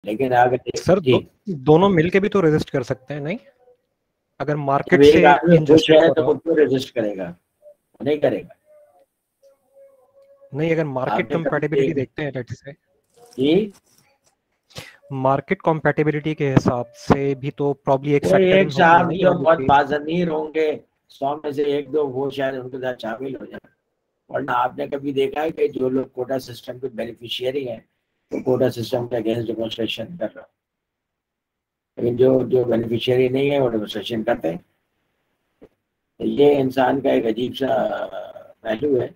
लेकिन अगर सर दोनों मिलके भी तो रेजिस्ट कर सकते हैं, नहीं? अगर मार्केट एक से आदमी खुश है इनजस्टिस हो तो रहा हो, खुद को रेजिस्ट करेगा, नहीं करेगा। नहीं अगर मार्केट आपने कभी कंपैटिबिलिटी देखते हैं लेट्स से, कि मार्केट कंपैटिबिलिटी के हिसाब से भी तो प्रॉब्ली एक कोई फैक्टर एक इन होगी साहब नहीं जो और बहुत भी। बाज़मीर होंगे 100 में से एक दो, वो शायद उनके साथ शामिल हो जाए। वरना आपने कभी देखा है कि जो लोग कोटा सिस्टम के बेनिफिशियरी हैं तो कोटा सिस्टम के अगेंस्ट डेमोन्स्ट्रेशन कर रहे हैं, लेकिन जो जो बेनिफिशियरी नहीं है वो डेमोन्स्ट्रेशन करते हैं। तो ये इंसान का एक अजीब सा पहलू है।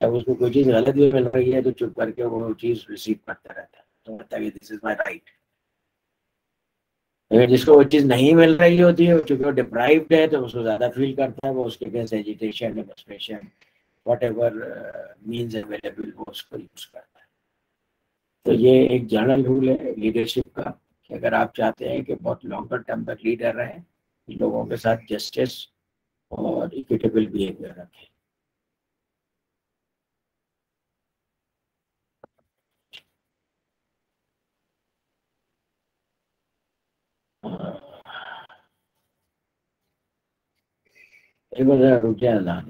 जब उसको कोई चीज़ गलत भी मिल रही है तो चुप करके वो चीज़ रिसीव करता रहता है, तो लगता है कि दिस इज माई राइट। लेकिन जिसको वो चीज़ नहीं मिल रही होती है, चूंकि वो डिप्राइव्ड है, तो उसको ज़्यादा फील करता है, वो उसके against agitation, demonstration, what ever means available वो उसको यूज करता है। तो ये एक जनरल रूल है लीडरशिप का कि अगर आप चाहते हैं कि बहुत लॉन्गर टर्म तक लीडर रहें, लोगों के साथ जस्टिस और इक्विटेबल बिहेवियर रखें। एक बार रुक जाए अल्लाह।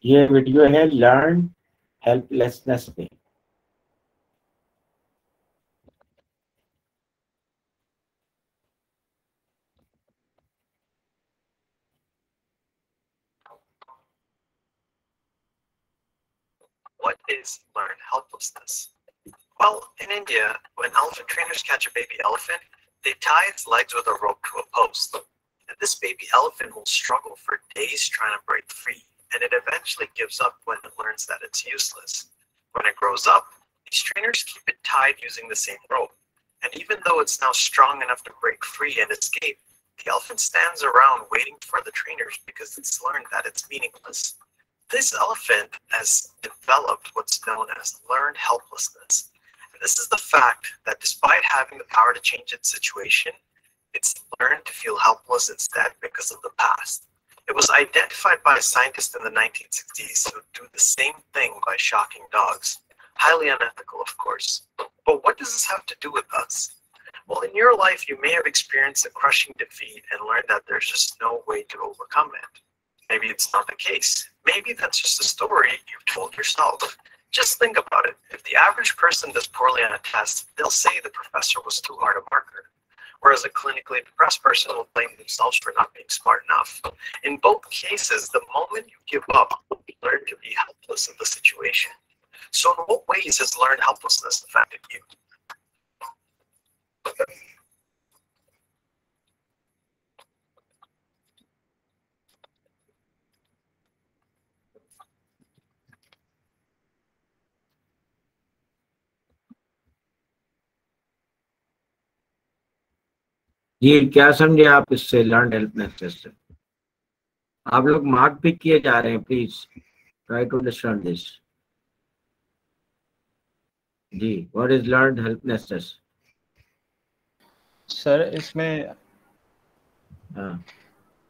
ये वीडियो है लर्न हेल्पलेसनेस पे। What is learned helplessness? Well, in India, when elephant trainers catch a baby elephant, they tie its legs with a rope to a post. And this baby elephant will struggle for days trying to break free, and it eventually gives up when it learns that it's useless. When it grows up, these trainers keep it tied using the same rope. And even though it's now strong enough to break free and escape, the elephant stands around waiting for the trainers because it's learned that it's meaningless. This elephant has developed what's known as learned helplessness. And this is the fact that despite having the power to change its situation, it's learned to feel helpless instead because of the past. It was identified by a scientist in the 1960s who do the same thing by shocking dogs. Highly unethical, of course. But what does this have to do with us? Well, in your life, you may have experienced a crushing defeat and learned that there's just no way to overcome it. Maybe it's not the case. Maybe that's just a story you've told yourself. Just think about it. If the average person does poorly on a test, they'll say the professor was too hard a marker. Whereas a clinically depressed person will blame themselves for not being smart enough. In both cases, the moment you give up, you learn to be helpless in the situation. So in what ways has learned helplessness affected you? जी, क्या समझे आप इससे learn helplessness से? आप लोग mark pick किए जा रहे हैं, please try to understand this. जी, what is learn helplessness? Sir इसमें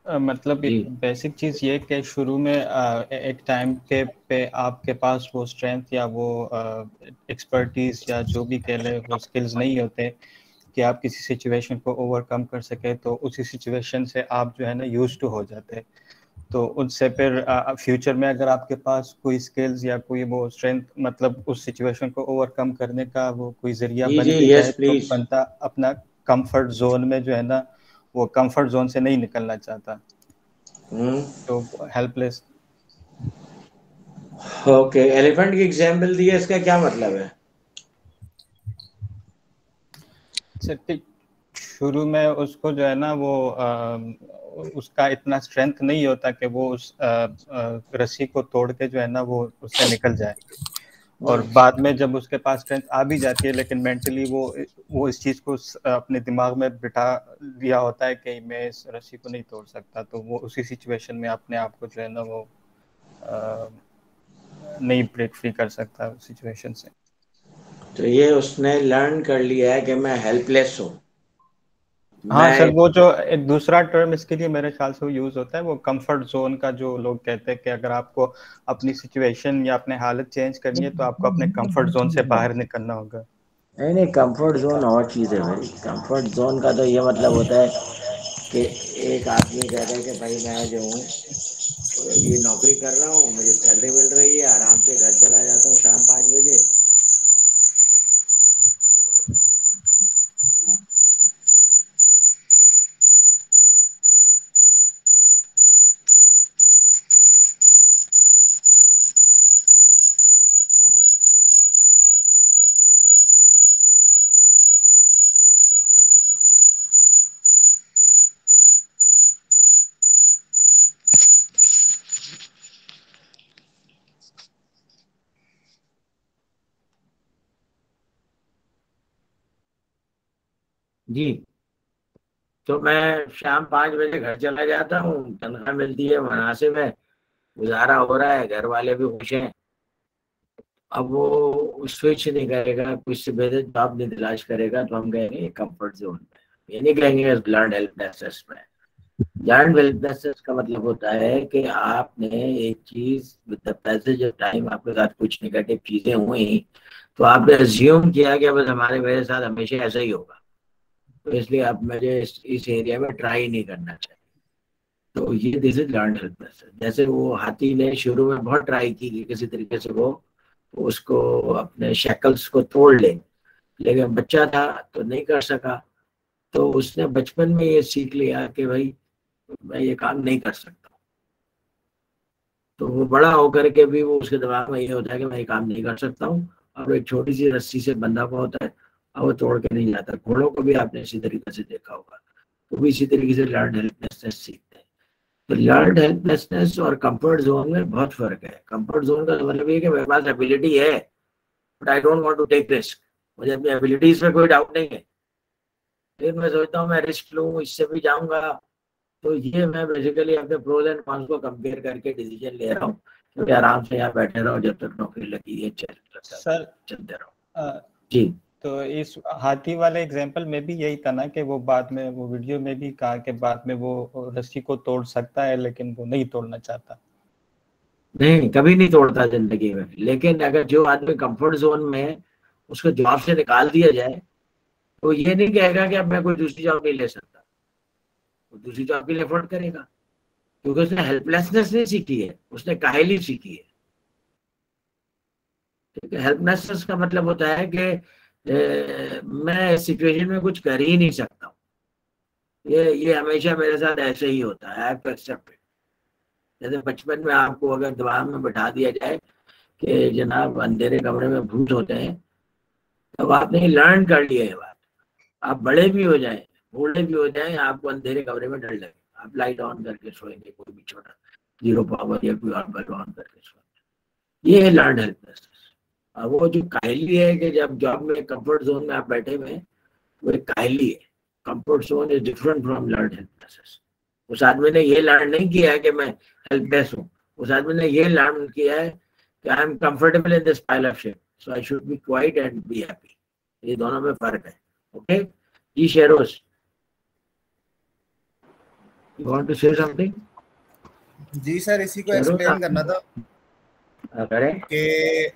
मतलब बेसिक चीज़ ये कि शुरू में एक टाइम के पे आपके पास वो स्ट्रेंथ या वो एक्सपर्टीज़ या जो भी कह लें वो स्किल्स नहीं होते कि आप किसी सिचुएशन को ओवरकम कर सके, तो उसी सिचुएशन से आप जो है ना यूज्ड टू हो जाते हैं। तो उससे फिर फ्यूचर में अगर आपके पास कोई स्किल्स या कोई वो स्ट्रेंथ मतलब उस सिचुएशन को ओवरकम करने का वो कोई जरिया बन जाए तो बनता अपना कंफर्ट जोन में जो है ना वो कंफर्ट जोन से नहीं निकलना चाहता, तो हेल्पलेस। ओके, एलिफेंट की एग्जांपल दी है, इसका क्या मतलब है? शुरू में उसको जो है ना वो उसका इतना स्ट्रेंथ नहीं होता कि वो उस रस्सी को तोड़ के जो है ना वो उससे निकल जाए, और बाद में जब उसके पास स्ट्रेंथ आ भी जाती है लेकिन मेंटली वो इस चीज़ को अपने दिमाग में बिठा दिया होता है कि मैं इस रस्सी को नहीं तोड़ सकता, तो वो उसी सिचुएशन में अपने आप को जो है ना वो नहीं ब्रेक फ्री कर सकता उस सिचुएशन से। तो ये उसने लर्न कर लिया है कि मैं हेल्पलेस हूँ। हाँ सर, वो जो एक दूसरा टर्म इसके लिए मेरे ख्याल से यूज होता है वो कंफर्ट जोन का, जो लोग कहते हैं कि अगर आपको अपनी सिचुएशन या अपने हालत चेंज करनी है तो आपको अपने कंफर्ट जोन से बाहर निकलना होगा। नहीं, कंफर्ट जोन और चीज़ है भाई। कंफर्ट जोन का तो ये मतलब होता है कि एक आदमी कहता है कि भाई मैं जो हूँ ये नौकरी कर रहा हूँ, मुझे सैलरी मिल रही है, आराम से घर चला जाता हूँ शाम 5 बजे। जी, तो मैं शाम 5 बजे घर चला जाता हूँ, तनख्वाह मिलती है, मुनासिब है, गुजारा हो रहा है, घर वाले भी खुश हैं। अब वो स्विच नहीं करेगा, कुछ से बेहतर जॉब नहीं तलाश करेगा, तो हम कहेंगे कंफर्ट जोन में, ये नहीं कहेंगे लर्न हेल्पलेसनेस में। लर्न हेल्पलेसनेस का मतलब होता है कि आपने एक चीज with the passage of time आपके साथ कुछ नेगेटिव चीजें हुई, तो आपने अज्यूम किया कि बस हमारे मेरे साथ हमेशा ऐसा ही होगा, तो इसलिए आप मुझे इस एरिया में ट्राई नहीं करना चाहिए। तो ये दिस इज लर्न हेल्पलेसनेस। जैसे वो हाथी ने शुरू में बहुत ट्राई की कि किसी तरीके से वो उसको अपने शैकल्स को तोड़ ले, लेकिन बच्चा था तो नहीं कर सका, तो उसने बचपन में ये सीख लिया कि भाई मैं ये काम नहीं कर सकता। तो वो बड़ा होकर के भी वो उसके दिमाग में ये होता है कि मैं ये काम नहीं कर सकता हूँ, और एक छोटी सी रस्सी से बंधा हुआ होता है और वो तोड़ के नहीं जाता। घोड़ों को भी आपने इसी तरीके से देखा होगा, तो भी इसी तरीके से लर्न हेल्पलेसनेस सीखते हैं। तो लर्न हेल्पलेसनेस और कंफर्ट जोन में बहुत फर्क है। कंफर्ट जोन का मतलब ये कि मेरे पास एबिलिटी है but I don't want to take risk, मुझे अपनी एबिलिटीज में कोई डाउट नहीं है, लेकिन मैं सोचता हूँ मैं रिस्क लूँ, इससे भी जाऊंगा। तो ये मैं बेसिकली अपने प्रोज एंड कॉन्स को कंपेयर करके डिसीजन ले रहा हूँ, क्योंकि आराम से यहाँ बैठे रहो जब तक नौकरी लगी है, चलते रहो। जी, तो इस हाथी वाले एग्जांपल में भी यही था ना कि वो बाद में वो वीडियो में भी कहा कि बाद में वो रस्सी को तोड़ सकता है लेकिन वो नहीं तोड़ना चाहता। नहीं, कभी नहीं तोड़ता जिंदगी में, लेकिन अगर जो आदमी कंफर्ट जोन में उसको जॉब से निकाल दिया जाए वो ये नहीं कहेगा कि अब मैं कोई दूसरी जॉब नहीं ले सकता, वो दूसरी जॉब के लिए एफर्ट करेगा, क्योंकि उसने हेल्पलेसनेस नहीं सीखी है, उसने काहली सीखी है। ठीक है, हेल्पलेसनेस का मतलब होता है कि मैं सिचुएशन में कुछ कर ही नहीं सकता। ये हमेशा मेरे साथ ऐसे ही होता है, I have to accept it. जैसे बचपन में आपको अगर दिमाग में बैठा दिया जाए कि जनाब अंधेरे कमरे में भूत होते हैं, तब आपने लर्न कर लिया है बात। आप बड़े भी हो जाए, बूढ़े भी हो जाए, आपको अंधेरे कमरे में डर लगे, आप लाइट ऑन करके सोएंगे, कोई भी छोटा 0 पावर या कोई और बल्ब ऑन करके सोएंगे। ये है लर्न हेल्पलेसनेस। अब वो जो काहली है कि जब जॉब में कंफर्ट जोन में आप बैठे हुए हैं, वो एक काहली है। Comfort zone is different from learn helplessness. उस आदमी ने ये लर्न नहीं किया है कि मैं हेल्पलेस हूँ, उस आदमी ने ये लर्न किया है कि I am comfortable in this pile of shit, so I should be quiet and be happy. ये दोनों में फर्क है। ओके जी Sheroz, you want to say something? जी सर, इसी को एक्सप्लेन करना था कि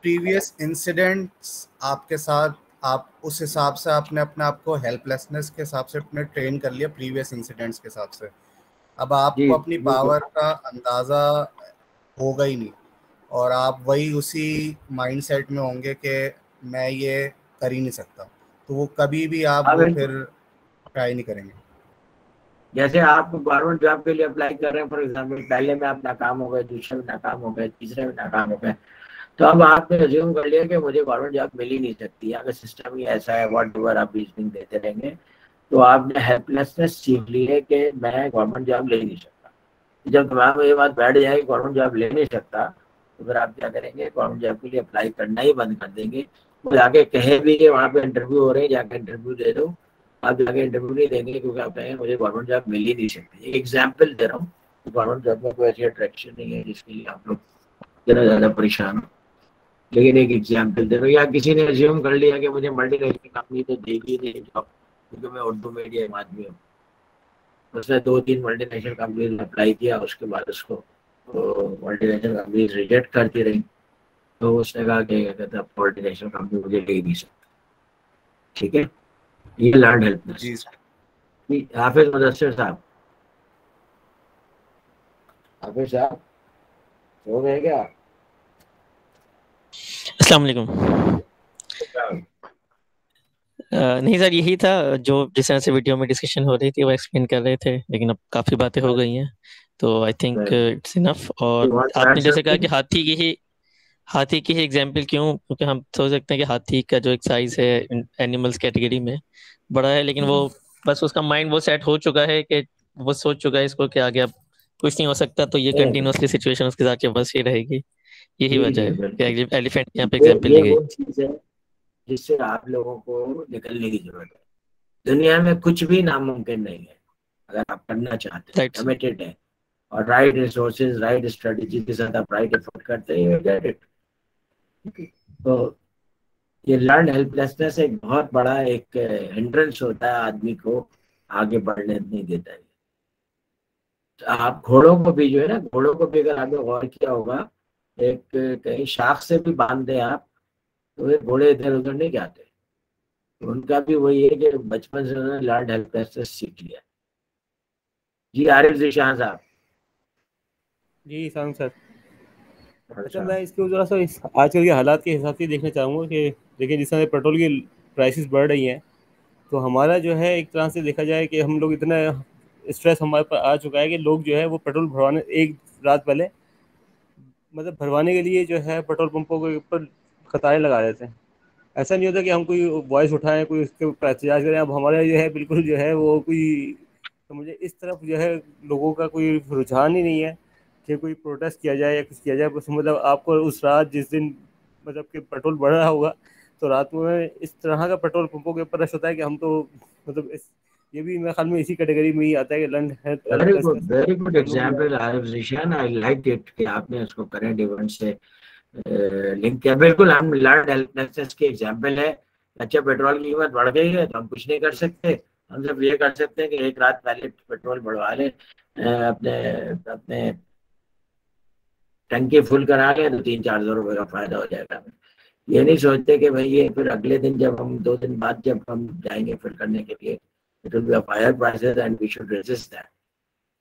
प्रीवियस इंसिडेंट्स आपके साथ, आप उस हिसाब से आपने अपने आप को हेल्पलेसनेस के हिसाब से अपने ट्रेन कर लिया प्रीवियस इंसिडेंट्स के हिसाब से। अब आपको अपनी पावर का अंदाज़ा होगा ही नहीं और आप वही उसी माइंडसेट में होंगे कि मैं ये कर ही नहीं सकता, तो वो कभी भी आप वो फिर ट्राई नहीं करेंगे। जैसे आप गवर्नमेंट जॉब के लिए अप्लाई कर रहे हैं फॉर एग्जांपल, पहले में आप नाकाम हो गए, दूसरे में नाकाम हो गए, तीसरे में नाकाम हो गए, तो अब आपने अज्यूम कर लिया कि मुझे गवर्नमेंट जॉब मिल ही नहीं सकती, अगर सिस्टम ही ऐसा है, वॉट एवर आप रीजनिंग देते रहेंगे, तो आपने हेल्पलेसनेस सीख ली है कि मैं गवर्नमेंट जॉब ले नहीं सकता। जब दिमाग में ये बात बैठ जाएगी गवर्नमेंट जॉब ले नहीं सकता, तो फिर आप क्या करेंगे, गवर्नमेंट जॉब के लिए अप्लाई करना ही बंद कर देंगे। वो जाके कहे भी कि वहाँ पे इंटरव्यू हो रहे हैं, जाके इंटरव्यू दे दो, आप जाके इंटरव्यू नहीं देंगे क्योंकि आप कहेंगे मुझे गवर्नमेंट जॉब मिल ही नहीं सकती। एक एग्जाम्पल दे रहा हूँ, गवर्नमेंट जॉब में कोई ऐसी अट्रैक्शन नहीं है जिसके लिए आप लोग इतना ज़्यादा परेशान हो, लेकिन एक एग्जाम्पल दे रहा हूँ। या किसी ने अज्यूम कर लिया कि मुझे मल्टीनेशनल कंपनी तो देगी नहीं जॉब क्योंकि मैं उर्दू मीडियम आदमी हूँ, उसने 2-3 मल्टीनेशनल कंपनी में अप्लाई किया, उसके बाद उसको मल्टीनेशनल कंपनी रिजेक्ट करती रही, तो उसने कहा कि कहता मल्टीनेशनल कंपनी मुझे ले नहीं सकती। ठीक है, ये लर्न हेल्पलेसनेस। हाफिज मुदस्सिर साहब, हाफिज साहब हो गए क्या? अस्सलाम वालेकुम। नहीं सर, यही था जो जिस तरह से वीडियो में डिस्कशन हो रही थी वो एक्सप्लेन कर रहे थे, लेकिन अब काफ़ी बातें हो गई हैं तो आई थिंक इट्स इनफ। और आपने जैसे कहा कि हाथी की ही एग्जाम्पल क्यों, क्योंकि हम सोच सकते हैं कि हाथी का जो एक साइज है एनिमल्स कैटेगरी में बड़ा है, लेकिन वो बस उसका माइंड वो सेट हो चुका है कि वो सोच चुका है इसको कि आगे अब कुछ नहीं हो सकता, तो ये कंटिन्यूसली सिचुएशन उसके साथ बस ही रहेगी। यही वजह है कि एलिफेंट यहाँ पे एग्जाम्पल ली गई, जिससे आप लोगों को निकलने की जरूरत है। दुनिया में कुछ भी नामुमकिन नहीं है अगर आप करना चाहते हैं, कमिटेड है और राइट रिसोर्सेज, राइट स्ट्रेटजी के साथ आप राइट एफर्ट करते हैं, गेट इट। तो ये लर्न हेल्पलेसनेस एक बहुत बड़ा एक हिंड्रेंस होता है, आदमी को आगे बढ़ने नहीं देता है। तो आप घोड़ों को भी जो है ना, घोड़ों को भी अगर आपने गौर किया होगा, एक कहीं शाख से भी बांध दें आप तो वे घोड़े इधर उधर नहीं जाते। तो उनका भी वही है कि बचपन से उन्होंने लर्न हेल्पलेसनेस सीख लिया। जी आरिफ ज़ीशान साहब। जी सांग सर, अच्छा मैं इसको जरा सा आजकल के हालात के हिसाब से देखना चाहूँगा कि देखिए जिस तरह पेट्रोल की प्राइसेस बढ़ रही हैं, तो हमारा जो है एक तरह से देखा जाए कि हम लोग इतना स्ट्रेस हमारे पर आ चुका है कि लोग जो है वो पेट्रोल भरवाने एक रात पहले मतलब भरवाने के लिए जो है पेट्रोल पंपों के ऊपर कतारें लगा देते हैं। ऐसा नहीं होता कि हम कोई वॉइस उठाएं, कोई उसके ऊपर एहतजाज करें। अब हमारा जो है बिल्कुल जो है वो कोई तो मुझे इस तरफ जो है लोगों का कोई रुझान ही नहीं है कि कोई प्रोटेस्ट किया जाए या कुछ किया जाए। बस मतलब आपको उस रात जिस दिन मतलब कि पेट्रोल बढ़ रहा होगा तो रात में इस तरह का पेट्रोल पंपों के ऊपर रश होता है कि हम तो मतलब ये भी मेरे ख्याल में इसी कैटेगरी में ही आता है कि learn very good example Arif Zeeshan, I like it कि आपने उसको करंट इवेंट से लिंक किया। बिल्कुल हम लर्न हेल्पलेसनेस की एग्जांपल है। अच्छा पेट्रोल की कीमत बढ़ गई है तो हम कुछ नहीं कर सकते, हम सिर्फ ये कर सकते हैं कि एक रात पहले पेट्रोल बढ़वा लें, अपने अपने टंकी फुल करा लें तो 300-400 रुपये का फायदा हो जाएगा हमें। ये नहीं सोचते कि भाई ये फिर अगले दिन जब हम 2 दिन बाद जब हम जाएंगे फिर करने के लिए, it will be of higher prices and we should resist that.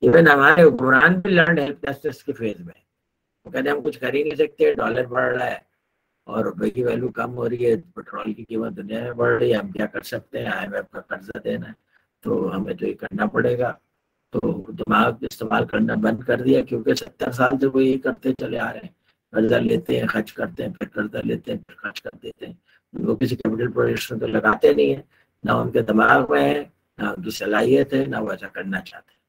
Even हमारे हुक्मरान भी लर्न हेल्पलेसनेस के फेज में, वो कहते हैं हम कुछ कर ही नहीं सकते, डॉलर बढ़ रहा है और रुपए की वैल्यू कम हो रही है, पेट्रोल की कीमत दुनिया में बढ़ रही है, हम क्या कर सकते हैं, IMF का कर्जा देना है तो हमें तो ये करना पड़ेगा। तो दिमाग इस्तेमाल करना बंद कर दिया, क्योंकि 70 साल से वो यही करते चले आ रहे हैं, कर्जा लेते हैं, खर्च करते हैं, फिर कर्जा लेते हैं, फिर खर्च कर देते हैं। वो किसी कैपिटल प्रोजेक्ट में तो लगाते नहीं है, ना उनके दिमाग में है, ना उनकी सलाहियत है, ना वो ऐसा करना चाहते हैं।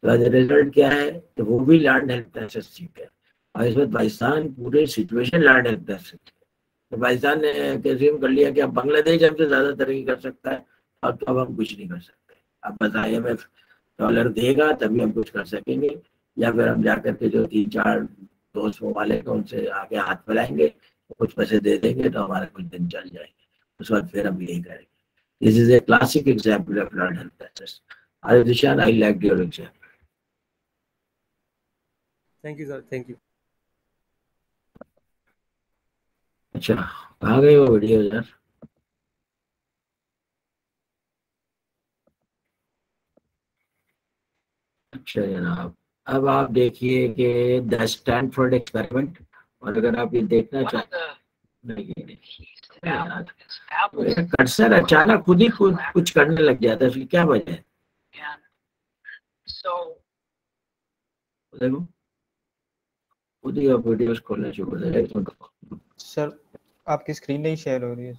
तो रिजल्ट क्या है कि वो भी लर्न हेल्पलेसनेस सीखे, और इसमें पाकिस्तान पूरे सिचुएशन लर्न हेल्पलेसनेस। तो पाकिस्तान ने कंज्यूम कर लिया कि अब बांग्लादेश हमसे ज्यादा तरक्की कर सकता है, और तो अब हम कुछ नहीं कर सकते, अब बस IMF डॉलर देगा तभी हम कुछ कर सकेंगे, या फिर हम जाकर के जो 3-4 दोस्त वो वाले हैं उनसे आगे हाथ मिलाएंगे, कुछ पैसे दे देंगे तो हमारे कुछ दिन चल जाएंगे, उस बाद फिर हम यही करेंगे। This is a classic example of learn helplessness. Dishan, I liked your example. Thank you sir, thank you. अच्छा, कहाँ गए वो वीडियो यार? अच्छा जनाब, अब आप देखिए कि द स्टैनफोर्ड एक्सपेरिमेंट, और अगर आप ये देखना चाहते नहीं, ये नहीं यार, मेरा कर्सर अचानक खुद ही कुछ करने लग जाता है, इसकी क्या वजह है? देखो खुद ही आप वीडियोस खोलना शुरू कर देगा। सर आपकी स्क्रीन नहीं शेयर हो रही है।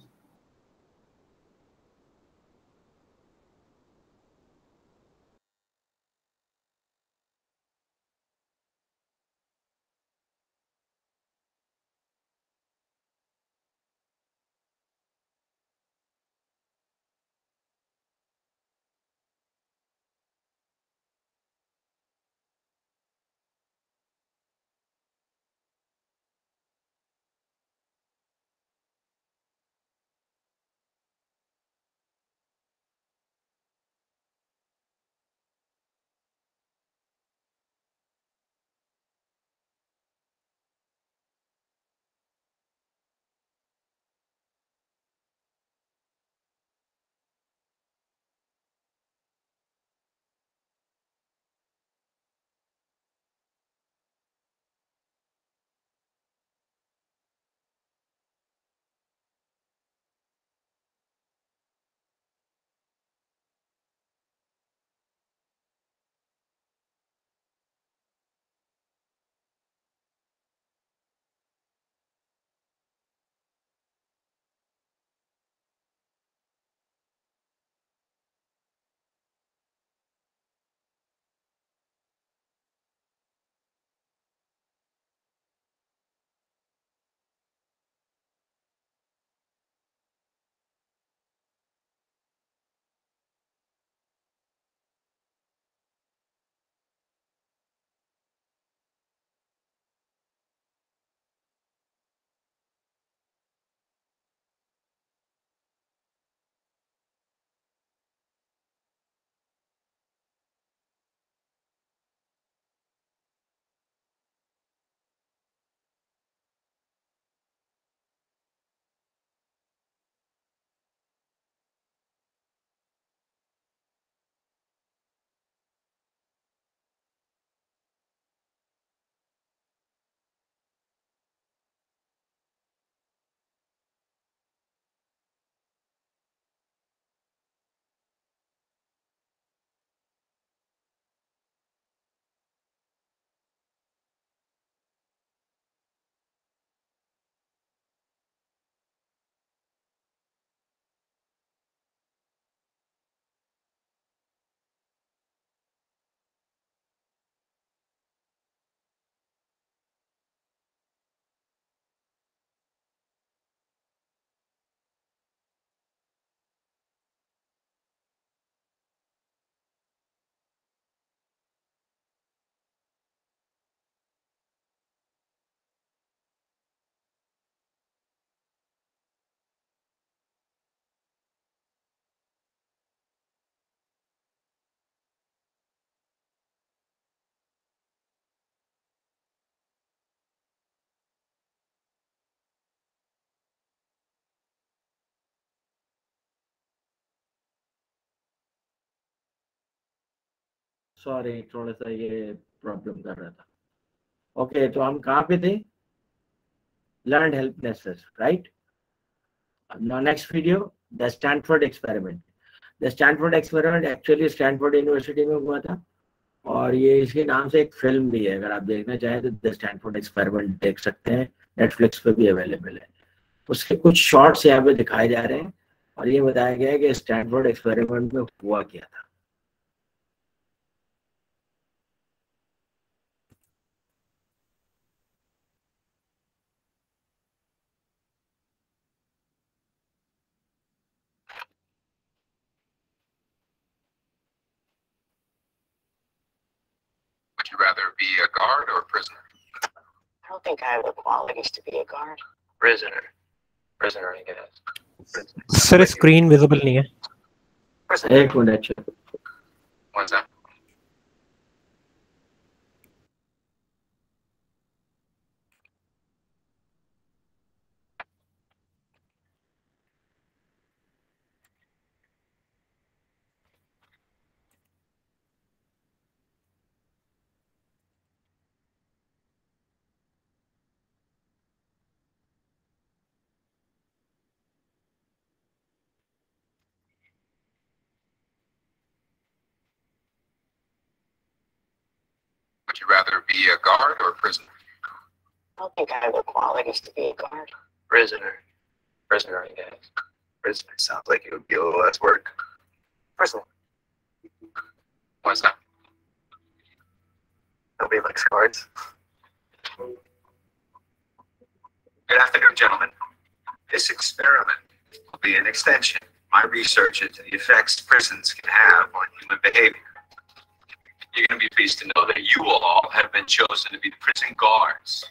सॉरी थोड़ा सा ये प्रॉब्लम कर रहा था। ओके, तो हम कहाँ पे थे? Learn helplessness, right? Now next video, the Stanford experiment. The Stanford experiment actually Stanford university में हुआ था और ये इसके नाम से एक फिल्म भी है, अगर आप देखना चाहें तो द स्टैनफोर्ड एक्सपेरिमेंट देख सकते हैं, नेटफ्लिक्स पे भी अवेलेबल है। उसके कुछ शॉर्ट्स यहाँ पे दिखाए जा रहे हैं और ये बताया गया है कि स्टैनफोर्ड एक्सपेरिमेंट में हुआ क्या था। Would you rather be a guard or a prisoner? I don't think I have the qualities to be a guard. Prisoner. Prisoner, I guess. Sir screen visible नहीं है। एक minute. What's that? Would you rather be a guard or a prisoner? I don't think I have the qualities to be a guard. Prisoner. Prisoner, I guess. Prisoner sounds like it would be a little less work. Prisoner. What's that? Nobody likes guards. Good afternoon, gentlemen. This experiment will be an extension of my research into the effects prisons can have on human behavior. You're going to be pleased to know that you all have been chosen to be the prison guards.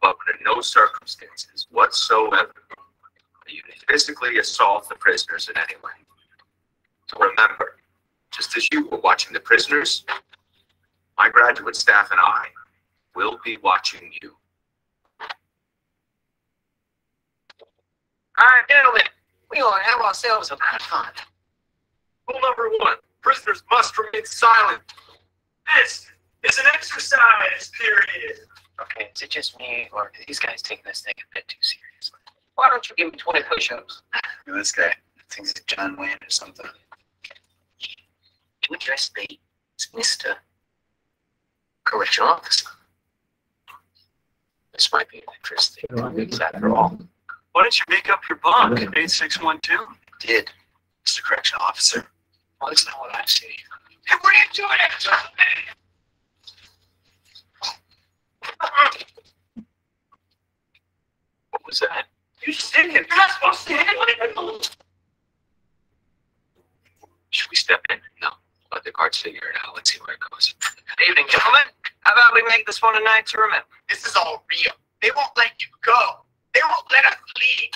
But under no circumstances whatsoever will you physically assault the prisoners in any way. So remember, just as you were watching the prisoners, my graduate staff and I will be watching you. All right, gentlemen, we ought to have ourselves a lot of fun. Rule number 1, prisoners must remain silent. This is an exercise period. Okay, is it just me, or are these guys taking this thing a bit too seriously? Why don't you give me 20 push-ups? This guy thinks he's John Wayne or something. You address me as Mr. Correctional Officer. This might be an interesting things after all. Why don't you make up your bunk? 8612. Did, Mr. Correctional Officer. well, that's not what I see. Hey, what are you doing after me? What was that? You sticking? You're not supposed to hit me. Should we step in? No. Let the guards figure it out. Let's see where it goes. Good evening, gentlemen. How about we make this one a night to remember? This is all real. They won't let you go. They won't let us leave.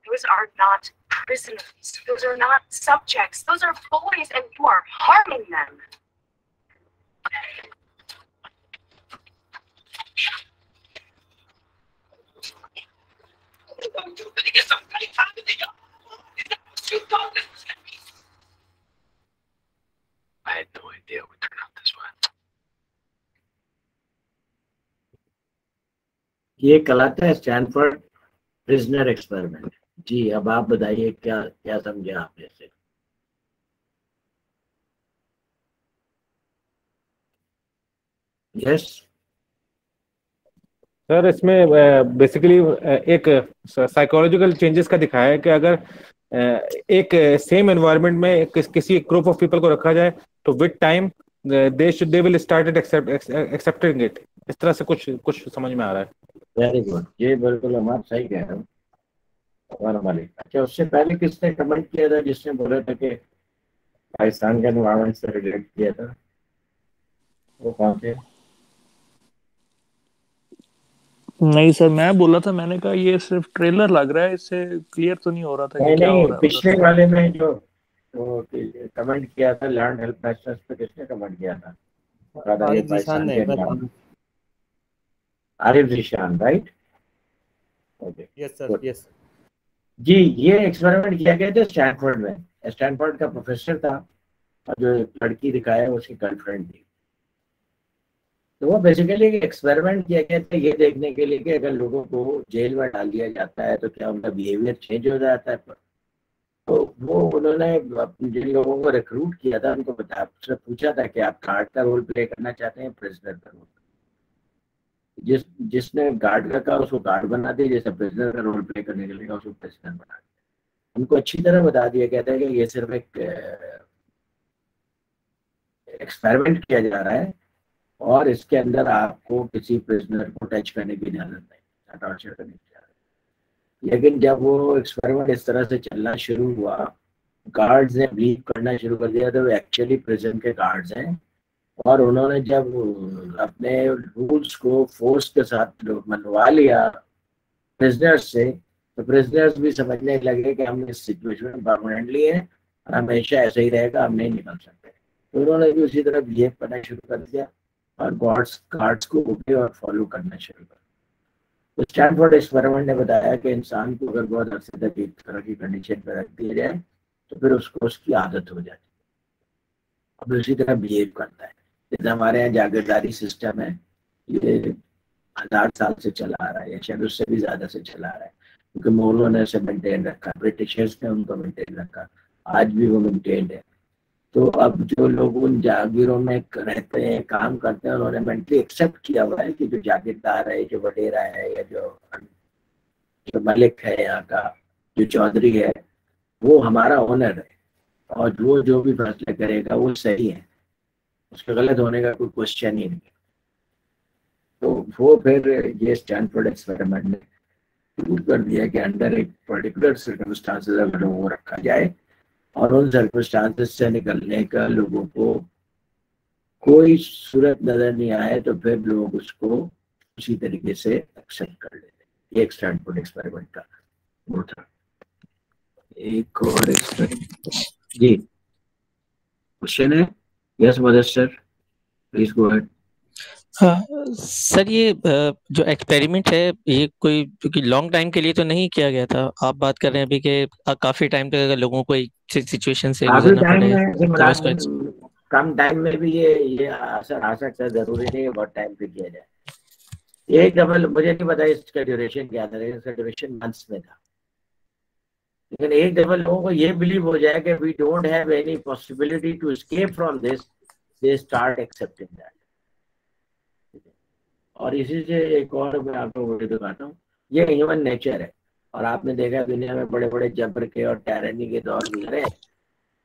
Those are not prisoners. Those are not subjects. Those are boys, and you are harming them. I had no idea it would turn out this way. ये कहलाता है Stanford prisoner experiment. जी, अब आप बताइए क्या क्या समझे आपने से? यस सर, इसमें बेसिकली एक साइकोलॉजिकल चेंजेस का दिखाया है कि अगर एक सेम एनवायरनमेंट में किसी ग्रुप ऑफ पीपल को रखा जाए तो with time they will started accepting it. इस तरह से कुछ समझ में आ रहा है। वेरी गुड, ये बिल्कुल हम सही कह रहे हो हमारा मालिक। अच्छा, उससे पहले किसने कमेंट किया था जिसने बोला था कि पाकिस्तान के एनवायरनमेंट से रिलेट किया था? वो कौन थे? नहीं सर, मैं बोला था, मैंने कहा ये सिर्फ ट्रेलर लग रहा है, इससे क्लियर तो नहीं हो रहा था कि क्या हो रहा है। पिछले वाले में जो कमेंट किया था लर्न हेल्पलेसनेस पे, किसने कमेंट किया था? Arif Zeeshan, right? Okay, yes sir, yes जी। ये एक्सपेरिमेंट किया गया था स्टैनफोर्ड में। स्टैनफोर्ड का प्रोफेसर था और जो लड़की दिखाया उसकी गर्लफ्रेंड थी। तो वो बेसिकली एक्सपेरिमेंट किया गया था ये देखने के लिए कि अगर लोगों को जेल में डाल दिया जाता है तो क्या उनका बिहेवियर चेंज हो जाता है। तो वो उन्होंने जिन लोगों को रिक्रूट किया था उनको उससे पूछा था कि आप गार्ड का रोल प्ले करना चाहते हैं प्रिजनर का रोल। जिसने गार्ड का कहा उसको गार्ड बना दिया, जैसे प्रिजनर का रोल प्ले करने के लिए उसको प्रिजनर बना दिया। उनको अच्छी तरह बता दिया गया था कि ये सिर्फ एक एक्सपेरिमेंट किया जा रहा है और इसके अंदर आपको किसी प्रिजनर को टच करने की इजाजत नहीं, टॉर्चर करने की इजाजत। लेकिन जब वो एक्सपेरिमेंट इस तरह से चलना शुरू हुआ, गार्ड्स ने बिलीव करना शुरू कर दिया तो वो एक्चुअली प्रिजन के गार्ड्स हैं। और उन्होंने जब अपने रूल्स को फोर्स के साथ मनवा लिया प्रिजनर्स से, तो प्रिजनर्स भी समझने लगे कि हम इस सिचुएशन में परमानेंटली हैं और हमेशा ऐसे ही रहेगा, हम नहीं निकल सकते। तो उन्होंने भी उसी तरह बिहेव करना शुरू कर दिया और गार्ड्स को ओके और फॉलो करना शुरू कर। तो स्टैनफोर्ड एक्सपेरिमेंट ने बताया कि इंसान को अगर बहुत अर्से तक एक तरह की कंडीशन पर रख दिया जाए तो फिर उसको उसकी आदत हो जाती है और उसी तरह बिहेव करता है। जैसे हमारे यहाँ जागीरदारी सिस्टम है, ये 1000 साल से चला आ रहा है या शायद उससे भी ज्यादा से चला आ रहा है, क्योंकि मुगलों ने उसे मेंटेन रखा, ब्रिटिशर्स ने उनको मेंटेन रखा, आज भी वो मेंटेन है। तो अब जो लोग उन जागीरों में रहते हैं, काम करते हैं, उन्होंने मेंटली एक्सेप्ट किया हुआ है कि जो जागीरदार है, जो वडेरा है या जो मलिक है यहाँ का, जो चौधरी है, वो हमारा ओनर है और वो जो भी फैसला करेगा वो सही है, उसके गलत होने का कोई क्वेश्चन ही नहीं। तो वो फिर ये स्टैनफोर्ड एक्सपेरिमेंट ने प्रूव कर दिया कि अंडर एक पर्टिकुलर सर्कमस्टांसेस अगर लोगों को रखा जाए और उन सर्कमस्टांसेस से निकलने का लोगों को कोई सूरत नजर नहीं आए तो फिर लोग उसको उसी तरीके से एक्सेप्ट कर लेते। ये एक स्टैनफोर्ड एक्सपेरिमेंट का वो था। एक और एक्सपेरिमेंट जी, क्वेश्चन है? Yes mother please go ahead. हाँ सर, ये जो एक्सपेरिमेंट है ये कोई क्योंकि लॉन्ग टाइम के लिए तो नहीं किया गया था। आप बात कर रहे हैं अभी कि काफी टाइम तक अगर लोगों को एक सिचुएशन से गुजरना पड़े तो कम टाइम में भी ये असर आ सकता है, जरूरी नहीं है बहुत टाइम पे किया जाए। एक दफा मुझे नहीं पता इसका ड्यूरेशन क्या था, इसका ड्यूरेशन मंथ्स में था, लेकिन एक दफा लोगों को ये बिलीव हो जाए कि we don't have any possibility to escape from this, they start accepting that. और इसी से एक और मैं आपको वीडियो दिखाता हूँ, ये ह्यूमन नेचर है। और आपने देखा दुनिया में बड़े बड़े जबर के और टायरनी के दौर गुजरे,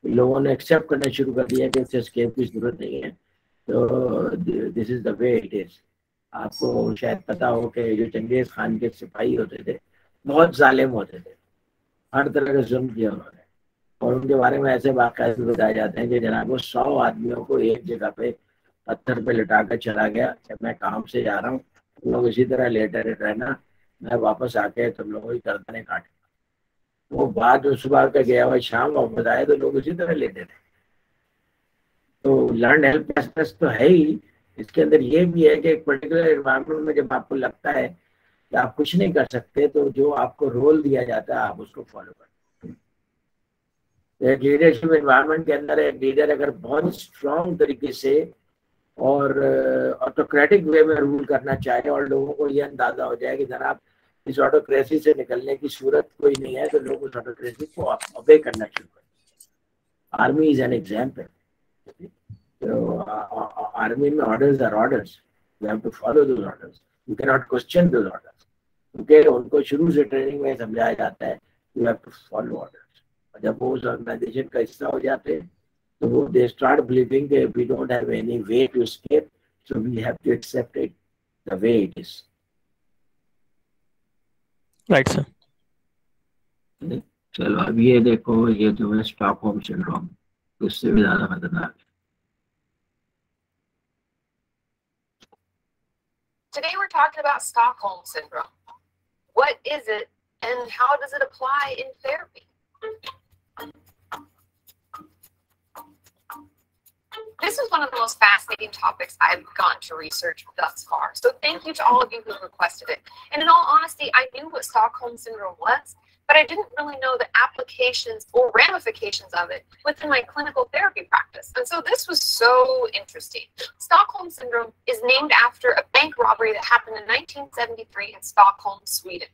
लोगों ने एक्सेप्ट करना शुरू कर दिया कि इससे एस्केप की जरूरत नहीं है, तो this is the way it is. आपको शायद पता हो कि जो चंगेज खान के सिपाही होते थे बहुत जालिम होते थे, हर तरह का जुल्म किया उन्होंने, और उनके बारे में ऐसे वाक़यात भी बताए जाते हैं कि जनाब वो 100 आदमियों को एक जगह पे पत्थर पे लिटा कर चला गया कि मैं काम से जा रहा हूँ, तुम लोग इसी तरह लेटे रहना, मैं वापस आके तुम लोगों की गर्दनें काटूंगा। वो बाद सुबह का गया हुआ शाम वापस आए तो लोग इसी तरह लेटे थे। तो लर्न हेल्पलेसनेस तो है ही, इसके अंदर ये भी है कि एक पर्टिकुलर एनवायरनमेंट में जब आपको लगता है कि आप कुछ नहीं कर सकते तो जो आपको रोल दिया जाता है आप उसको फॉलो करते हैं। एक लीडरशिप एनवायरनमेंट के अंदर एक लीडर अगर बहुत स्ट्रॉन्ग तरीके से और ऑटोक्रेटिक वे में रूल करना चाहे और लोगों को ये अंदाजा हो जाए कि जनाब इस ऑटोक्रेसी से निकलने की सूरत कोई नहीं है, तो लोग उस ऑटोक्रेसी को ओबे करना शुरू करें। Army is an example. तो आर्मी में orders are orders, you have to follow those orders, you can not question those orders, क्योंकि उनको शुरू से ट्रेनिंग में समझाया जाता है you have to follow orders. और जब वो उस ऑर्गेनाइजेशन का हिस्सा हो जाते हैं तो वो they start believing that we don't have any way to escape, so we have to accept it the way it is. Right sir. चलो अब ये देखो, ये जो है स्टॉकहोम सिंड्रोम, उससे भी ज्यादा खतरनाक है। Today we're talking about Stockholm syndrome. What is it and how does it apply in therapy? This is one of the most fascinating topics I've gotten to research thus far. So thank you to all of you who requested it. And in all honesty, I knew what Stockholm syndrome was, but I didn't really know the applications or ramifications of it within my clinical therapy practice. And so this was so interesting. Stockholm Syndrome is named after a bank robbery that happened in 1973 in Stockholm, Sweden.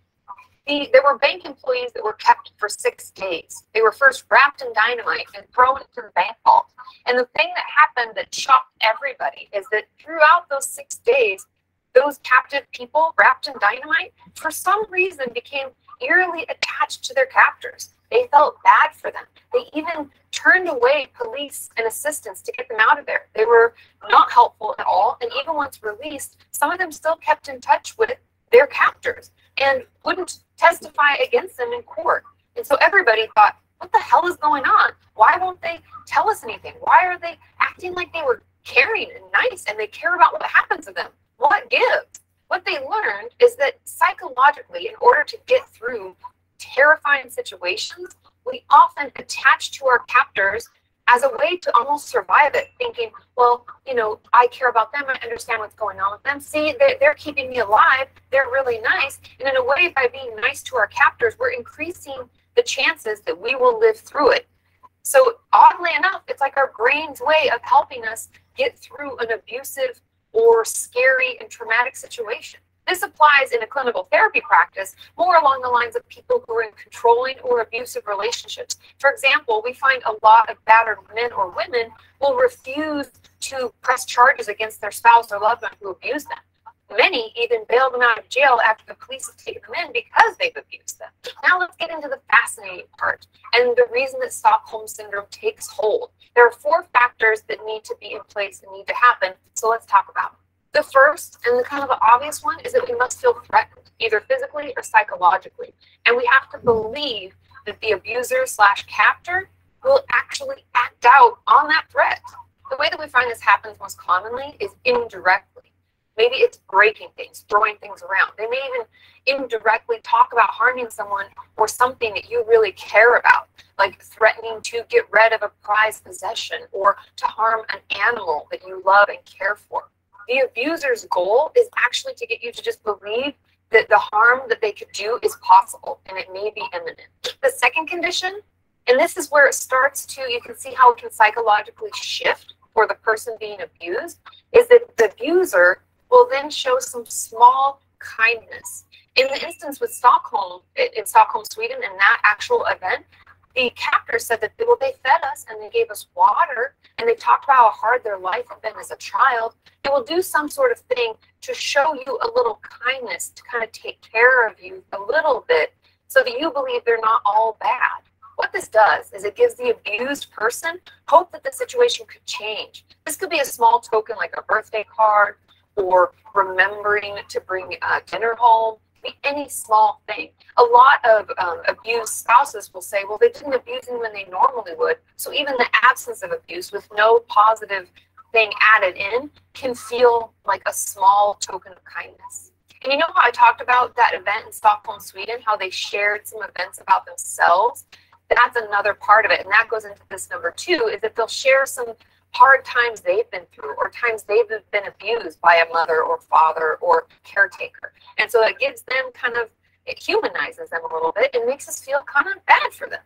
There were bank employees that were kept for 6 days. They were first wrapped in dynamite and thrown into the bank vault. And the thing that happened that shocked everybody is that throughout those 6 days, those captive people wrapped in dynamite, for some reason, became eerily attached to their captors. They felt bad for them. They even turned away police and assistants to get them out of there. They were not helpful at all. And even once released, some of them still kept in touch with their captors and wouldn't testify against them in court. And so everybody thought, what the hell is going on? Why won't they tell us anything? Why are they acting like they were caring and nice and they care about what happened to them? What gives? What they learned is that psychologically, in order to get through terrifying situations, we often attach to our captors as a way to almost survive it, thinking, well, you know, I care about them. I understand what's going on with them. See, they're keeping me alive. They're really nice. And in a way, by being nice to our captors, we're increasing the chances that we will live through it. So oddly enough, it's like our brain's way of helping us get through an abusive or scary and traumatic situation. This applies in a clinical therapy practice more along the lines of people who are in controlling or abusive relationships. For example, we find a lot of battered men or women will refuse to press charges against their spouse or loved one who abused them. Many even bail them out of jail after the police have taken them in because they've abused them. Now let's get into the fascinating part and the reason that Stockholm Syndrome takes hold. There are 4 factors that need to be in place and need to happen, so let's talk about them. The first, and the kind of the obvious one, is that we must feel threatened, either physically or psychologically. And we have to believe that the abuser/captor will actually act out on that threat. The way that we find this happens most commonly is indirectly. Maybe it's breaking things, throwing things around. They may even indirectly talk about harming someone or something that you really care about, like threatening to get rid of a prized possession or to harm an animal that you love and care for. The abuser's goal is actually to get you to just believe that the harm that they could do is possible and it may be imminent. The second condition, and this is where it starts to, you can see how it can psychologically shift for the person being abused, is that the abuser will then show some small kindness. In the instance with Stockholm, in Stockholm, Sweden, in that actual event, the captor said that, well, they fed us and they gave us water and they talked about how hard their life had been as a child. They will do some sort of thing to show you a little kindness, to kind of take care of you a little bit so that you believe they're not all bad. What this does is it gives the abused person hope that the situation could change. This could be a small token like a birthday card or remembering to bring dinner home. Be any small thing. A lot of abused spouses will say, well, they didn't abuse me when they normally would. So even the absence of abuse with no positive thing added in can feel like a small token of kindness. And you know how I talked about that event in Stockholm, Sweden, how they shared some events about themselves? That's another part of it. And that goes into this number 2, is that they'll share some hard times they've been through or times they've been abused by a mother or father or caretaker. And so it gives them kind of, it humanizes them a little bit and makes us feel kind of bad for them.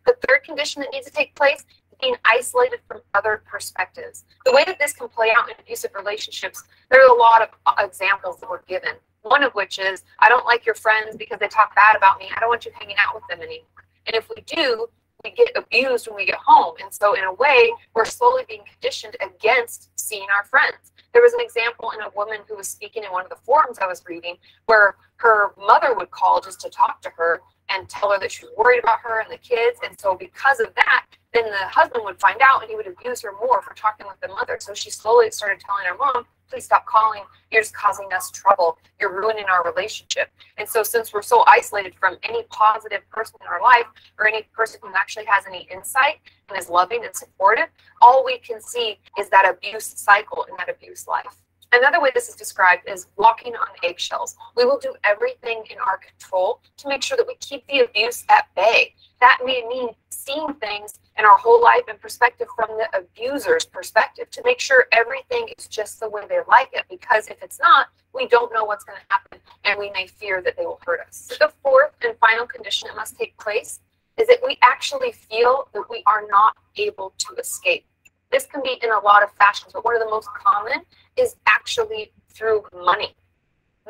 The third condition that needs to take place is being isolated from other perspectives. The way that this can play out in abusive relationships, there are a lot of examples that were given. One of which is, I don't like your friends because they talk bad about me. I don't want you hanging out with them anymore. And if we do, we get abused when we get home. And so in a way, we're slowly being conditioned against seeing our friends. There was an example in a woman who was speaking in one of the forums I was reading where her mother would call just to talk to her and tell her that she was worried about her and the kids. And so because of that, then the husband would find out and he would abuse her more for talking with the mother. So she slowly started telling her mom, please stop calling. You're just causing us trouble. You're ruining our relationship. And so since we're so isolated from any positive person in our life or any person who actually has any insight and is loving and supportive, all we can see is that abuse cycle and that abuse life. Another way this is described is walking on eggshells. We will do everything in our control to make sure that we keep the abuse at bay. That may mean seeing things in our whole life in perspective from the abuser's perspective to make sure everything is just the way they like it. Because if it's not, we don't know what's going to happen and we may fear that they will hurt us. The fourth and final condition that must take place is that we actually feel that we are not able to escape. This can be in a lot of fashions, but one of the most common is actually through money.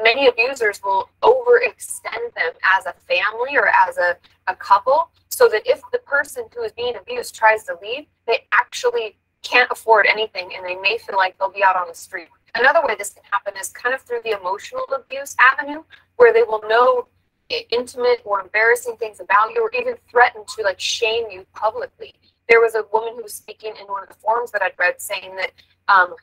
Many abusers will overextend them as a family or as a couple, so that if the person who is being abused tries to leave, they actually can't afford anything and they may feel like they'll be out on the street. Another way this can happen is kind of through the emotional abuse avenue, where they will know intimate or embarrassing things about you or even threaten to like shame you publicly. There was a woman who was speaking in one of the forums that I'd read saying that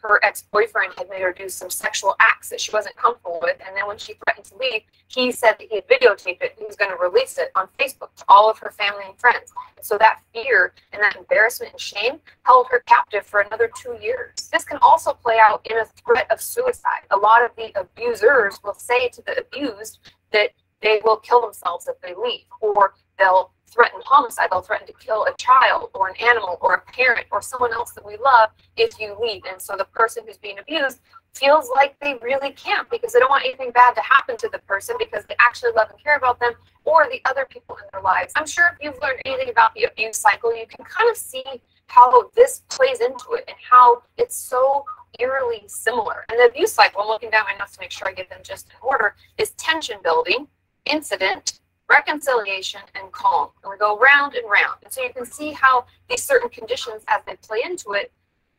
her ex-boyfriend had made her do some sexual acts that she wasn't comfortable with, and then when she threatened to leave, he said that he had videotaped it and he was going to release it on Facebook to all of her family and friends. And so that fear and that embarrassment and shame held her captive for another 2 years. This can also play out in a threat of suicide. A lot of the abusers will say to the abused that they will kill themselves if they leave, or they'll threaten homicide, they'll threaten to kill a child or an animal or a parent or someone else that we love if you leave. And so the person who's being abused feels like they really can't because they don't want anything bad to happen to the person because they actually love and care about them or the other people in their lives. I'm sure if you've learned anything about the abuse cycle, you can kind of see how this plays into it and how it's so eerily similar. And the abuse cycle, I'm looking down my notes to make sure I get them just in order, is tension building, incident, reconciliation, and calm. And we go round and round. And so you can see how these certain conditions as they play into it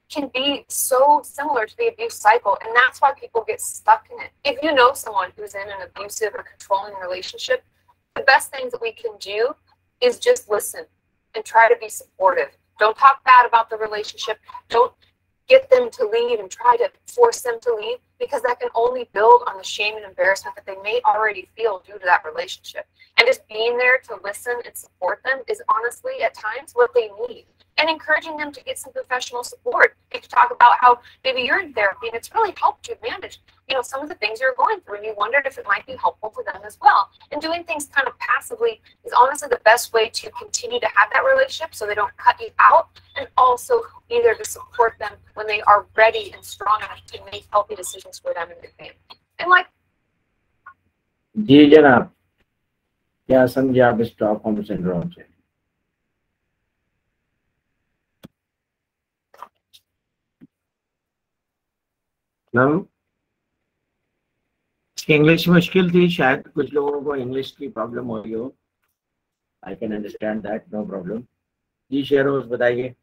can be so similar to the abuse cycle. And that's why people get stuck in it. If you know someone who's in an abusive or controlling relationship, the best things that we can do is just listen and try to be supportive. Don't talk bad about the relationship. Don't get them to leave and try to force them to leave, because that can only build on the shame and embarrassment that they may already feel due to that relationship. And just being there to listen and support them is honestly at times what they need. And encouraging them to get some professional support. You can talk about how maybe you're in therapy and it's really helped you manage, some of the things you're going through, and you wondered if it might be helpful for them as well. And doing things kind of passively is honestly the best way to continue to have that relationship so they don't cut you out, and also be there to support them when they are ready and strong enough to make healthy decisions for them and their family. And like, जी जनाब, क्या समझे आप Stockholm syndrome से? Ma'am, English मुश्किल थी, शायद कुछ लोगों को इंग्लिश की प्रॉब्लम हो रही हो. I can understand that, no problem. जी शेरोज बताइए.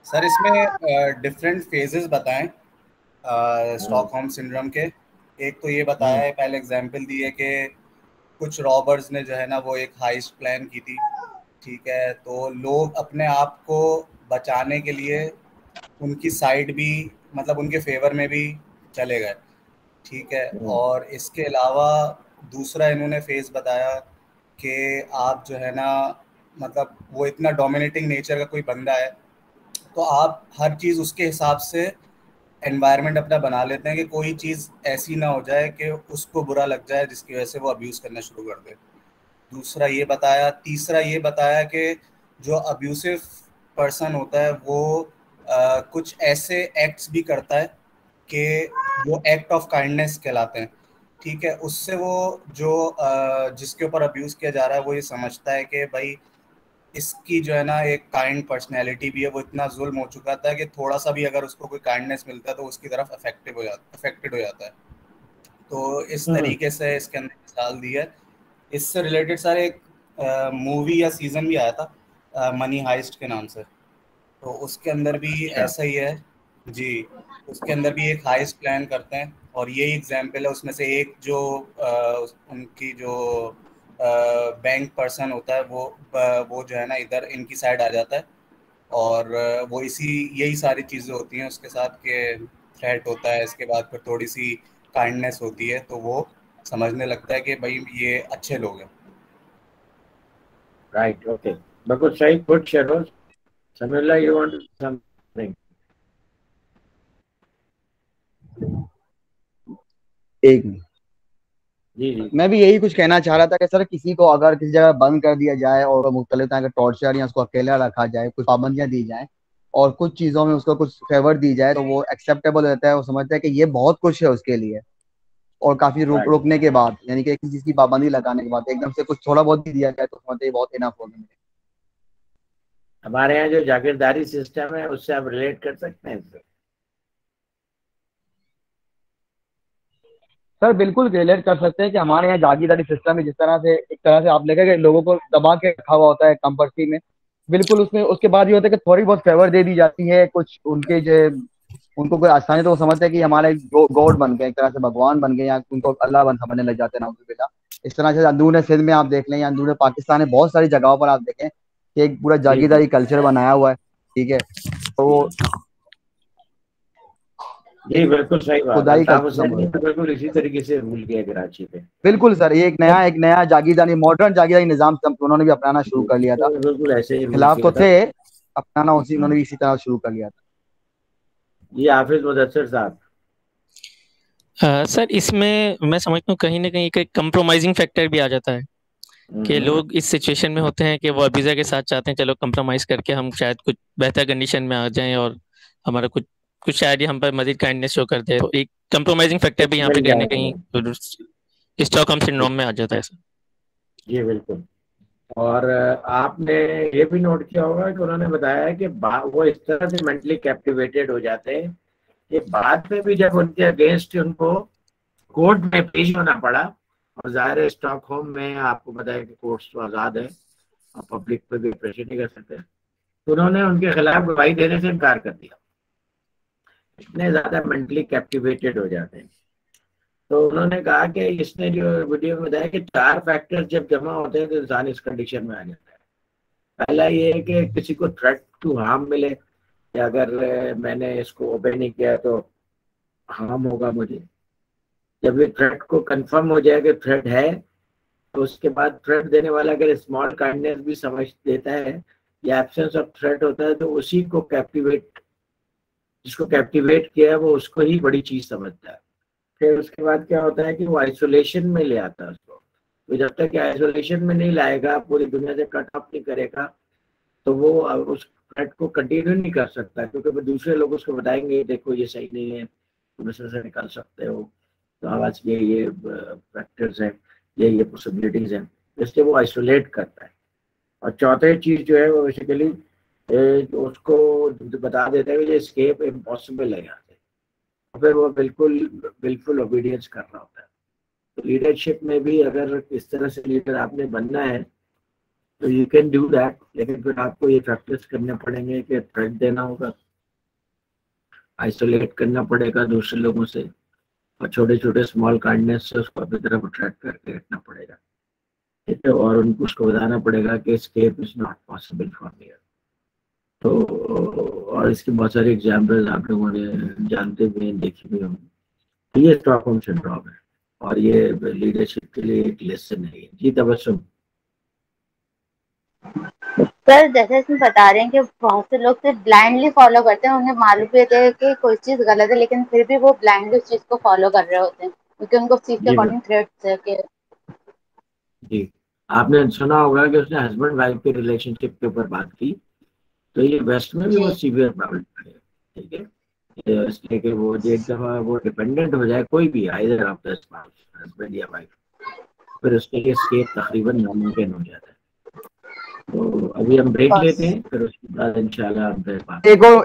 सर इसमें डिफरेंट फेजेस बताएं स्टॉकहोम सिंड्रोम के. एक तो ये बताया है, पहले एग्जांपल दिए कि कुछ रॉबर्स ने जो है ना वो एक हाइस्ट प्लान की थी, ठीक है, तो लोग अपने आप को बचाने के लिए उनकी साइड भी, मतलब उनके फेवर में भी चले गए, ठीक है. और इसके अलावा दूसरा इन्होंने फेज बताया कि आप जो है ना, मतलब वो इतना डोमिनेटिंग नेचर का कोई बंदा है तो आप हर चीज़ उसके हिसाब से एनवायरनमेंट अपना बना लेते हैं कि कोई चीज़ ऐसी ना हो जाए कि उसको बुरा लग जाए जिसकी वजह से वो अब्यूज़ करना शुरू कर दे. दूसरा ये बताया. तीसरा ये बताया कि जो अब्यूसिव पर्सन होता है वो कुछ ऐसे एक्ट्स भी करता है कि वो एक्ट ऑफ काइंडनेस कहलाते हैं, ठीक है. उससे वो जो जिसके ऊपर अब्यूज़ किया जा रहा है वो ये समझता है कि भाई इसकी जो है ना एक काइंड पर्सनैलिटी भी है, वो इतना जुल्म हो चुका था कि थोड़ा सा भी अगर उसको कोई काइंडनेस मिलता है तो उसकी तरफ अफेक्टेड हो जाता है. तो इस तरीके से इसके अंदर मिसाल दी है. इससे रिलेटेड सारे एक मूवी या सीजन भी आया था मनी हाइस्ट के नाम से, तो उसके अंदर भी ऐसा ही है जी. उसके अंदर भी एक हाइस्ट प्लान करते हैं और यही एग्जाम्पल है. उसमें से एक जो उनकी जो बैंक पर्सन होता है वो जो है ना इधर इनकी साइड आ जाता है और वो यही सारी चीज़ें होती हैं उसके साथ के थ्रेट होता है. इसके बाद फिर थोड़ी सी काइंडनेस होती है तो वो समझने लगता है कि भाई ये अच्छे लोग हैं. राइट, ओके, बिल्कुल सही put Sheroz. Samiullah, you want something? एक मिनट, मैं भी यही कुछ कहना चाह रहा था कि सर किसी को अगर किसी जगह बंद कर दिया जाए और मुख्तलिफ तरह के टॉर्चर या उसको अकेला रखा जाए, कुछ पाबंदियां दी जाए और कुछ चीज़ों में उसको कुछ फेवर दी जाए तो वो एक्सेप्टेबल रहता है, वो समझता है कि ये बहुत कुछ है उसके लिए। और काफी रोकने के बाद, यानी कि किसी चीज की पाबंदी लगाने के बाद एकदम से कुछ थोड़ा बहुत भी दिया जाए तो समझते हैं बहुत इनफ होगा। हमारे यहाँ जो जागीरदारी सिस्टम है उससे आप रिलेट कर सकते हैं सर? बिल्कुल रिलेट कर सकते हैं कि हमारे यहाँ जागीरदारी सिस्टम है, जिस तरह से एक तरह से आप देखेंगे लोगों को दबा के रखा हुआ होता है कंपल्सरी में, बिल्कुल उसमें उसके बाद ये होता है कि थोड़ी बहुत फेवर दे दी जाती है, कुछ उनके जो उनको कोई आसानी तो वो समझते हैं कि हमारे गॉड बन गए, एक तरह से भगवान बन गए, या उनको अल्लाह बन समझने लग जाते हैं नाउजुबिल्लाह। इस तरह से अंदरूनी सिंध में आप देख लें या अंदरूनी पाकिस्तान में बहुत सारी जगहों पर आप देखें कि एक पूरा जागीरदारी कल्चर बनाया हुआ है, ठीक है? तो जी बिल्कुल सही बात खुदाई है, बिल्कुल इसी तरीके से रूल किया कराची पे। बिल्कुल सर, ये एक नया जागीरदारी, मॉडर्न जागीरदारी निजाम उन्होंने भी अपनाना शुरू कर लिया था। बिल्कुल ऐसे ही खिलाफ तो थे, अपनाना उन्होंने भी इसी तरह शुरू कर लिया था। जी हाफिज मुदस्सिर साहब। सर इसमें मैं समझता हूँ कहीं ना कहीं एक कंप्रोमाइजिंग फैक्टर भी आ जाता है कि लोग इस सिचुएशन में होते हैं कि वो अबीजा के साथ चाहते हैं चलो कंप्रोमाइज करके हम शायद कुछ बेहतर कंडीशन में आ जाएं और हमारा कुछ शायद ही हम पर मजीद काइंडनेस शो कर दे। तो एक कंप्रोमाइजिंग फैक्टर भी यहाँ पे कहीं ना कहीं स्टॉकहोम सिंड्रोम में आ जाता है सर। जी बिल्कुल। और आपने ये भी नोट किया होगा कि उन्होंने बताया कि वो इस तरह से मेंटली कैप्टिवेटेड हो जाते हैं कि बाद में भी जब उनके अगेंस्ट उनको कोर्ट में पेश होना पड़ा, और जाहिर है स्टॉकहोम में आपको पता है कि कोर्ट्स तो आज़ाद है और पब्लिक पे भी प्रेशर नहीं कर सकते, तो उन्होंने उनके खिलाफ गवाही देने से इनकार कर दिया। इतने ज़्यादा मेंटली कैप्टिवेटेड हो जाते हैं। तो उन्होंने कहा कि इसने जो वीडियो में बताया कि 4 फैक्टर्स जब जमा होते हैं तो इंसान इस कंडीशन में आ जाता है। पहला ये है कि किसी को थ्रेट टू हार्म मिले कि अगर मैंने इसको ओबे नहीं किया तो हार्म होगा मुझे। जब ये थ्रेट को कंफर्म हो जाए कि थ्रेट है, तो उसके बाद थ्रेट देने वाला अगर स्मॉल काइंडनेस भी समझ देता है या एब्सेंस ऑफ थ्रेट होता है, तो उसी को जिसको कैप्टिवेट किया है वो उसको ही बड़ी चीज समझता है। फिर उसके बाद क्या होता है कि वो आइसोलेशन में ले आता है उसको। तो जब तक आइसोलेशन में नहीं लाएगा, पूरी दुनिया से कट ऑफ नहीं करेगा, तो वो उस थ्रेट को कंटिन्यू नहीं कर सकता, क्योंकि दूसरे लोग उसको बताएंगे देखो ये सही नहीं है, तुम इसमें से निकल सकते हो, तो आवाज ये फैक्टर्स हैं, ये पॉसिबिलिटीज हैं, इसलिए वो आइसोलेट करता है। और चौथे चीज जो है वो बेसिकली उसको बता देता है कि ये एस्केप इम्पॉसिबल है यहाँ से, फिर वो बिल्कुल ओबीडियंस कर रहा होता है। तो लीडरशिप में भी अगर इस तरह से लीडर आपने बनना है तो यू कैन डू दैट, लेकिन फिर आपको ये प्रैक्टिस करने पड़ेंगे कि थ्रेट देना होगा, आइसोलेट करना पड़ेगा दूसरे लोगों से, और छोटे छोटे स्मॉल काइंडनेस से उसको अपनी तरफ अट्रैक्ट करके रखना पड़ेगा, ठीक है? और उनको उसको बताना पड़ेगा कि escape is not possible for me. तो और इसके बहुत सारे एग्जाम्पल्स आप लोगों ने जानते भी हैं, देखे भी होंगे। तो ये स्टॉकहोम सिंड्रोम है और ये लीडरशिप के लिए एक लेसन है। जी तबस्सुम। सर जैसे इसमें बता रहे हैं कि बहुत से लोग सिर्फ ब्लाइंडली फॉलो करते हैं, उन्हें मालूम भी होता है कि कोई चीज गलत है, लेकिन फिर भी वो ब्लाइंडली उस चीज को फॉलो कर रहे होते हैं क्योंकि उनको चीज के अकॉर्डिंग थ्रेट्स है कि जी आपने सुना होगा कि उसने हस्बैंड वाइफ के रिलेशनशिप के ऊपर बात की, तो ये वेस्ट में भी वो सीवियर प्रॉब्लम है, ठीक है? इसलिए कि वो एक दफा वो डिपेंडेंट हो जाए कोई भी, either of the spouse, husband या वाइफ, फिर उसके लिए एस्केप तकरीबन नामुमकिन हो जाता है। तो अभी हम ब्रेक लेते हैं, फिर उसके बाद इंशाल्लाह हम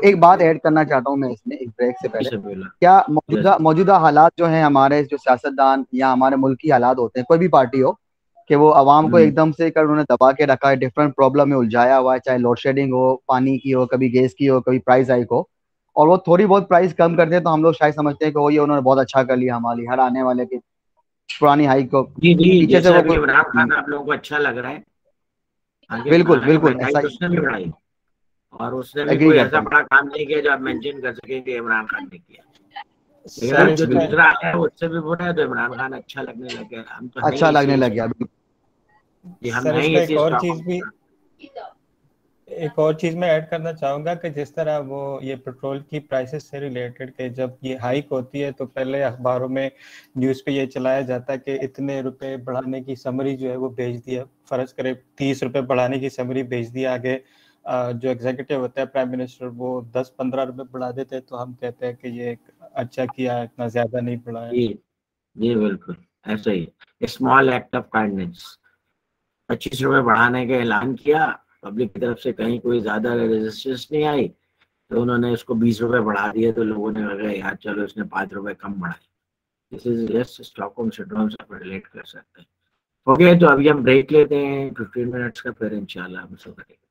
एक बात ऐड करना चाहता हूँ मैं इसमें, एक ब्रेक से पहले। क्या मौजूदा हालात जो हैं हमारे जो सियासतदान या हमारे मुल्क की हालात होते हैं, कोई भी पार्टी हो, कि वो आवाम को एकदम से कर उन्होंने दबा के रखा है, डिफरेंट प्रॉब्लम में उलझाया हुआ है, चाहे लोड शेडिंग हो, पानी की हो, कभी गैस की हो, कभी प्राइस हाइक हो, और वो थोड़ी बहुत प्राइस कम करते हैं तो हम लोग शायद समझते हैं कि वो ये उन्होंने बहुत अच्छा कर लिया हमारी हर आने वाले की पुरानी हाइक को पीछे से वो इमरान खान आप लोगों को अच्छा लग रहा है। बिल्कुल ऐसा उसने भी बढ़ाई और उसने भी कोई ऐसा बड़ा काम नहीं किया जो आप मेंशन कर सके कि इमरान खान ने किया, लेकिन जो दूसरा आया है उससे भी बोला है तो इमरान खान अच्छा लगने लग गया। हम तो अच्छा लगने लग गया। सर इसमें एक और चीज भी एक और चीज मैं ऐड करना चाहूंगा कि जिस तरह वो ये पेट्रोल की प्राइसेस से रिलेटेड के जब ये हाइक होती है तो पहले अखबारों में न्यूज़ पे ये चलाया जाता है कि इतने रुपए बढ़ाने की समरी जो है वो भेज दिया, फर्ज करे 30 रुपए बढ़ाने की समरी भेज दिया आगे, जो एग्जीक्यूटिव होता है प्राइम मिनिस्टर वो 10-15 रुपए बढ़ा देते हैं तो हम कहते हैं कि ये अच्छा किया, इतना ज्यादा नहीं बढ़ाया। जी बिल्कुल ऐसा ही, स्मॉल एक्ट ऑफ काइंडनेस। 25 रुपए बढ़ाने का ऐलान किया, पब्लिक की तरफ से कहीं कोई ज्यादा रेजिस्टेंस नहीं आई, तो उन्होंने उसको 20 रुपए बढ़ा दिए, तो लोगों ने कहा यार चलो इसने 5 रुपए कम बढ़ाए। This is just Stockholm syndrome से आप रिलेट कर सकते हैं। ओके, तो अभी हम ब्रेक लेते हैं 15 मिनट्स का, फिर इंशाल्लाह हम शुरू करेंगे।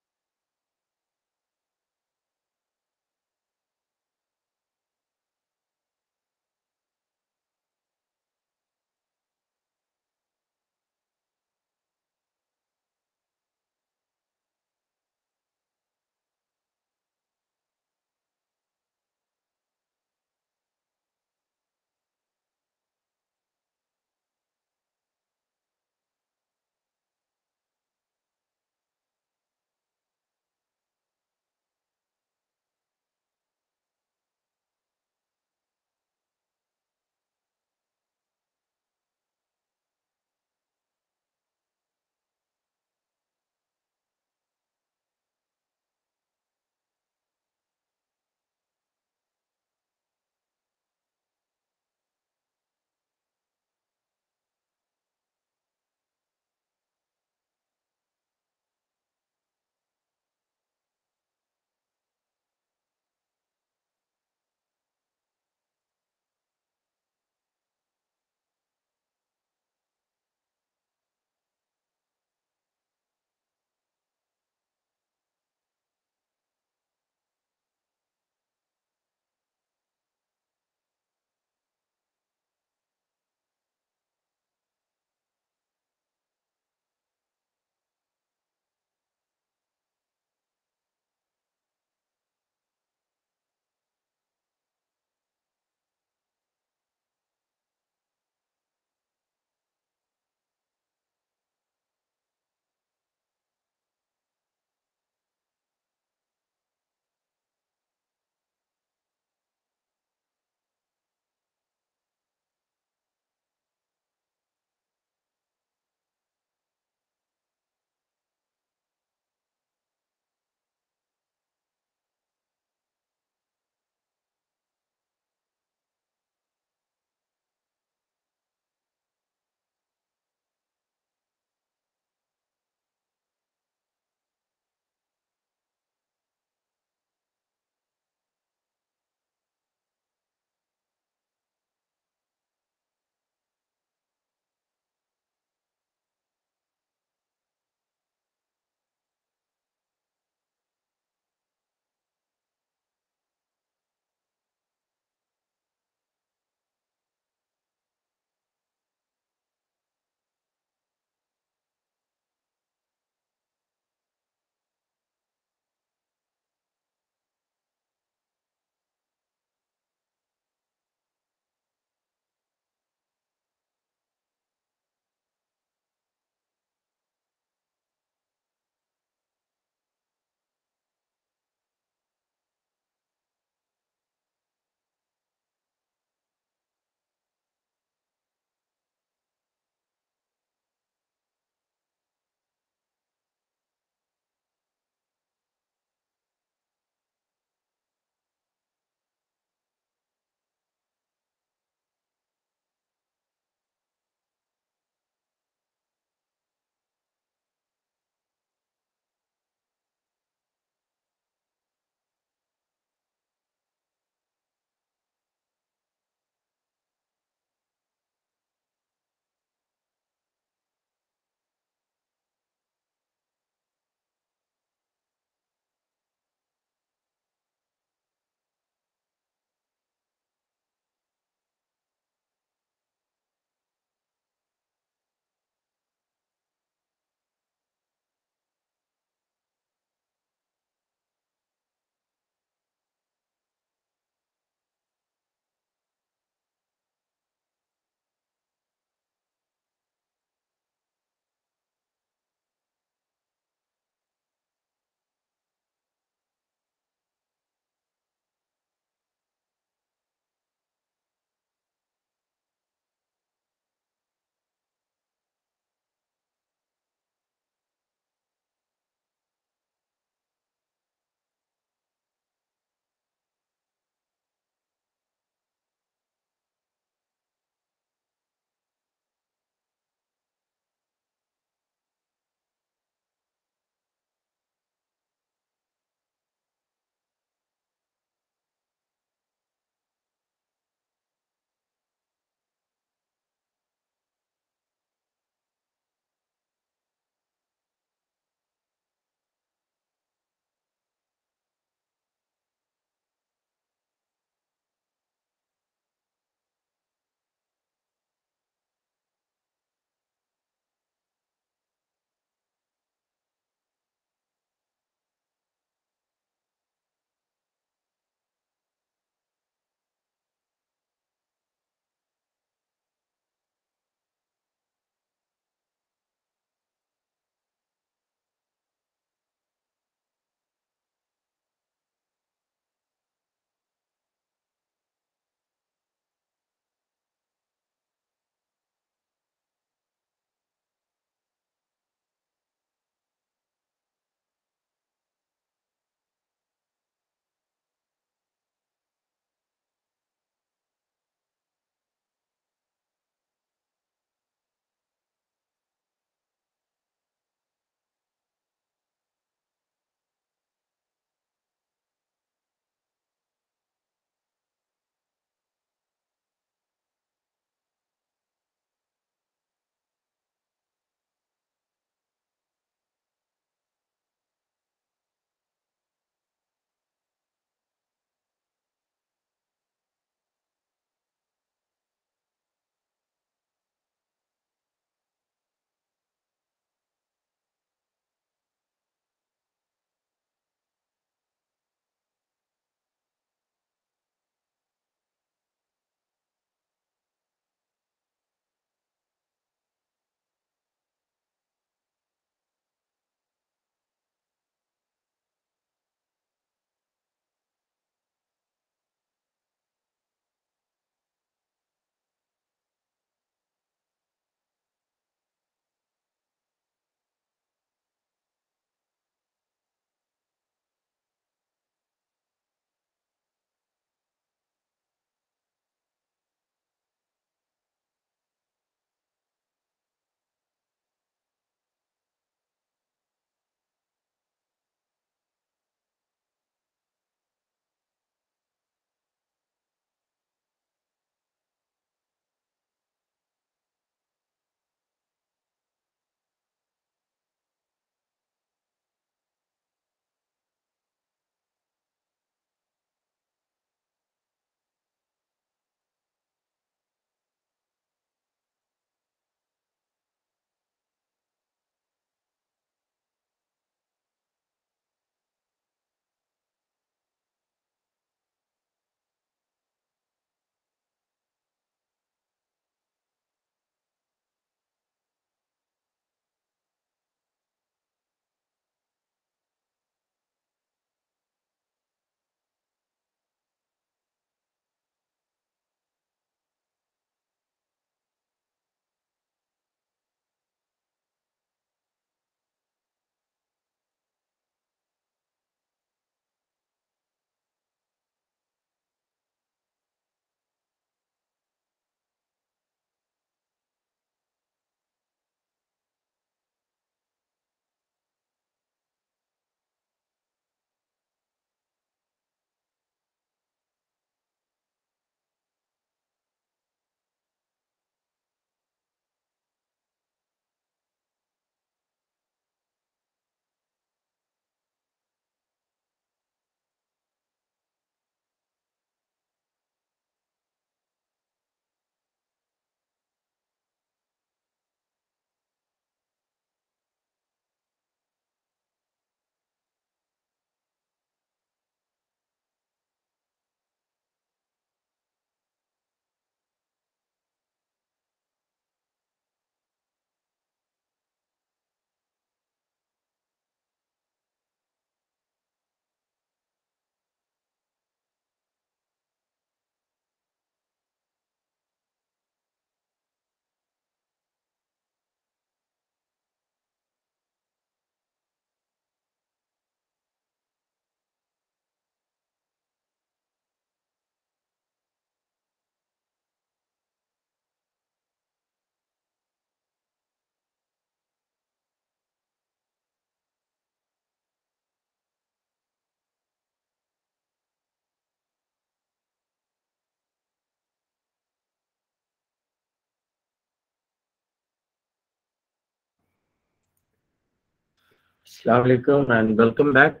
Assalamu alaikum and welcome back.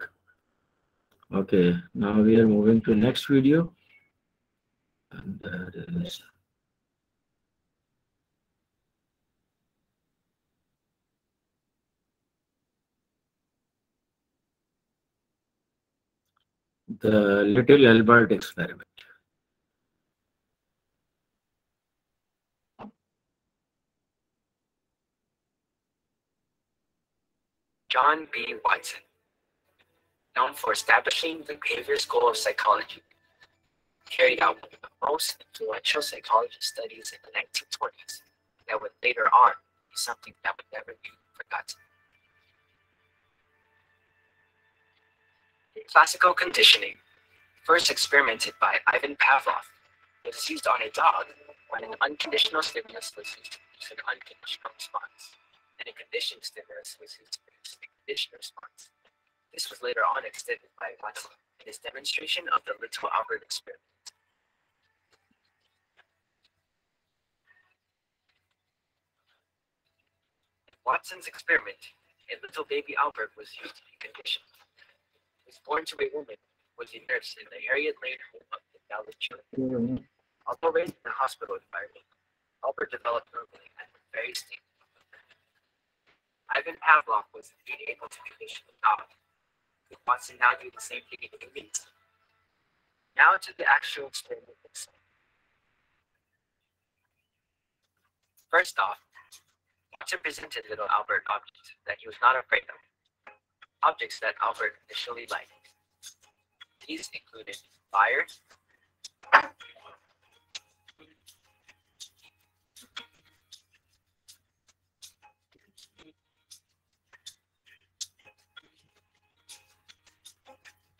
Okay, now we are moving to next video. And that is the Little Albert experiment. John B. Watson, known for establishing the behavior school of psychology, carried out one of the most influential psychology studies in the 1920s that would later on be something that would never be forgotten. Classical conditioning, first experimented by Ivan Pavlov, was used on a dog when an unconditional stimulus was used to produce an unconditional response, and a conditioned stimulus was used to produce a conditioned response. This was later on extended by Watson in his demonstration of the Little Albert experiment. In Watson's experiment, a little baby Albert was used to be conditioned. He was born to a woman who was a nurse in the area later home of the Dallas children. Although raised in a hospital environment, Albert developed normally and was very stable. Ivan Pavlov was indeed able to condition the dog. Could Watson now do the same thing in humans? Now to the actual experiment itself. First off, Watson presented little Albert objects that he was not afraid of, objects that Albert initially liked. These included fire,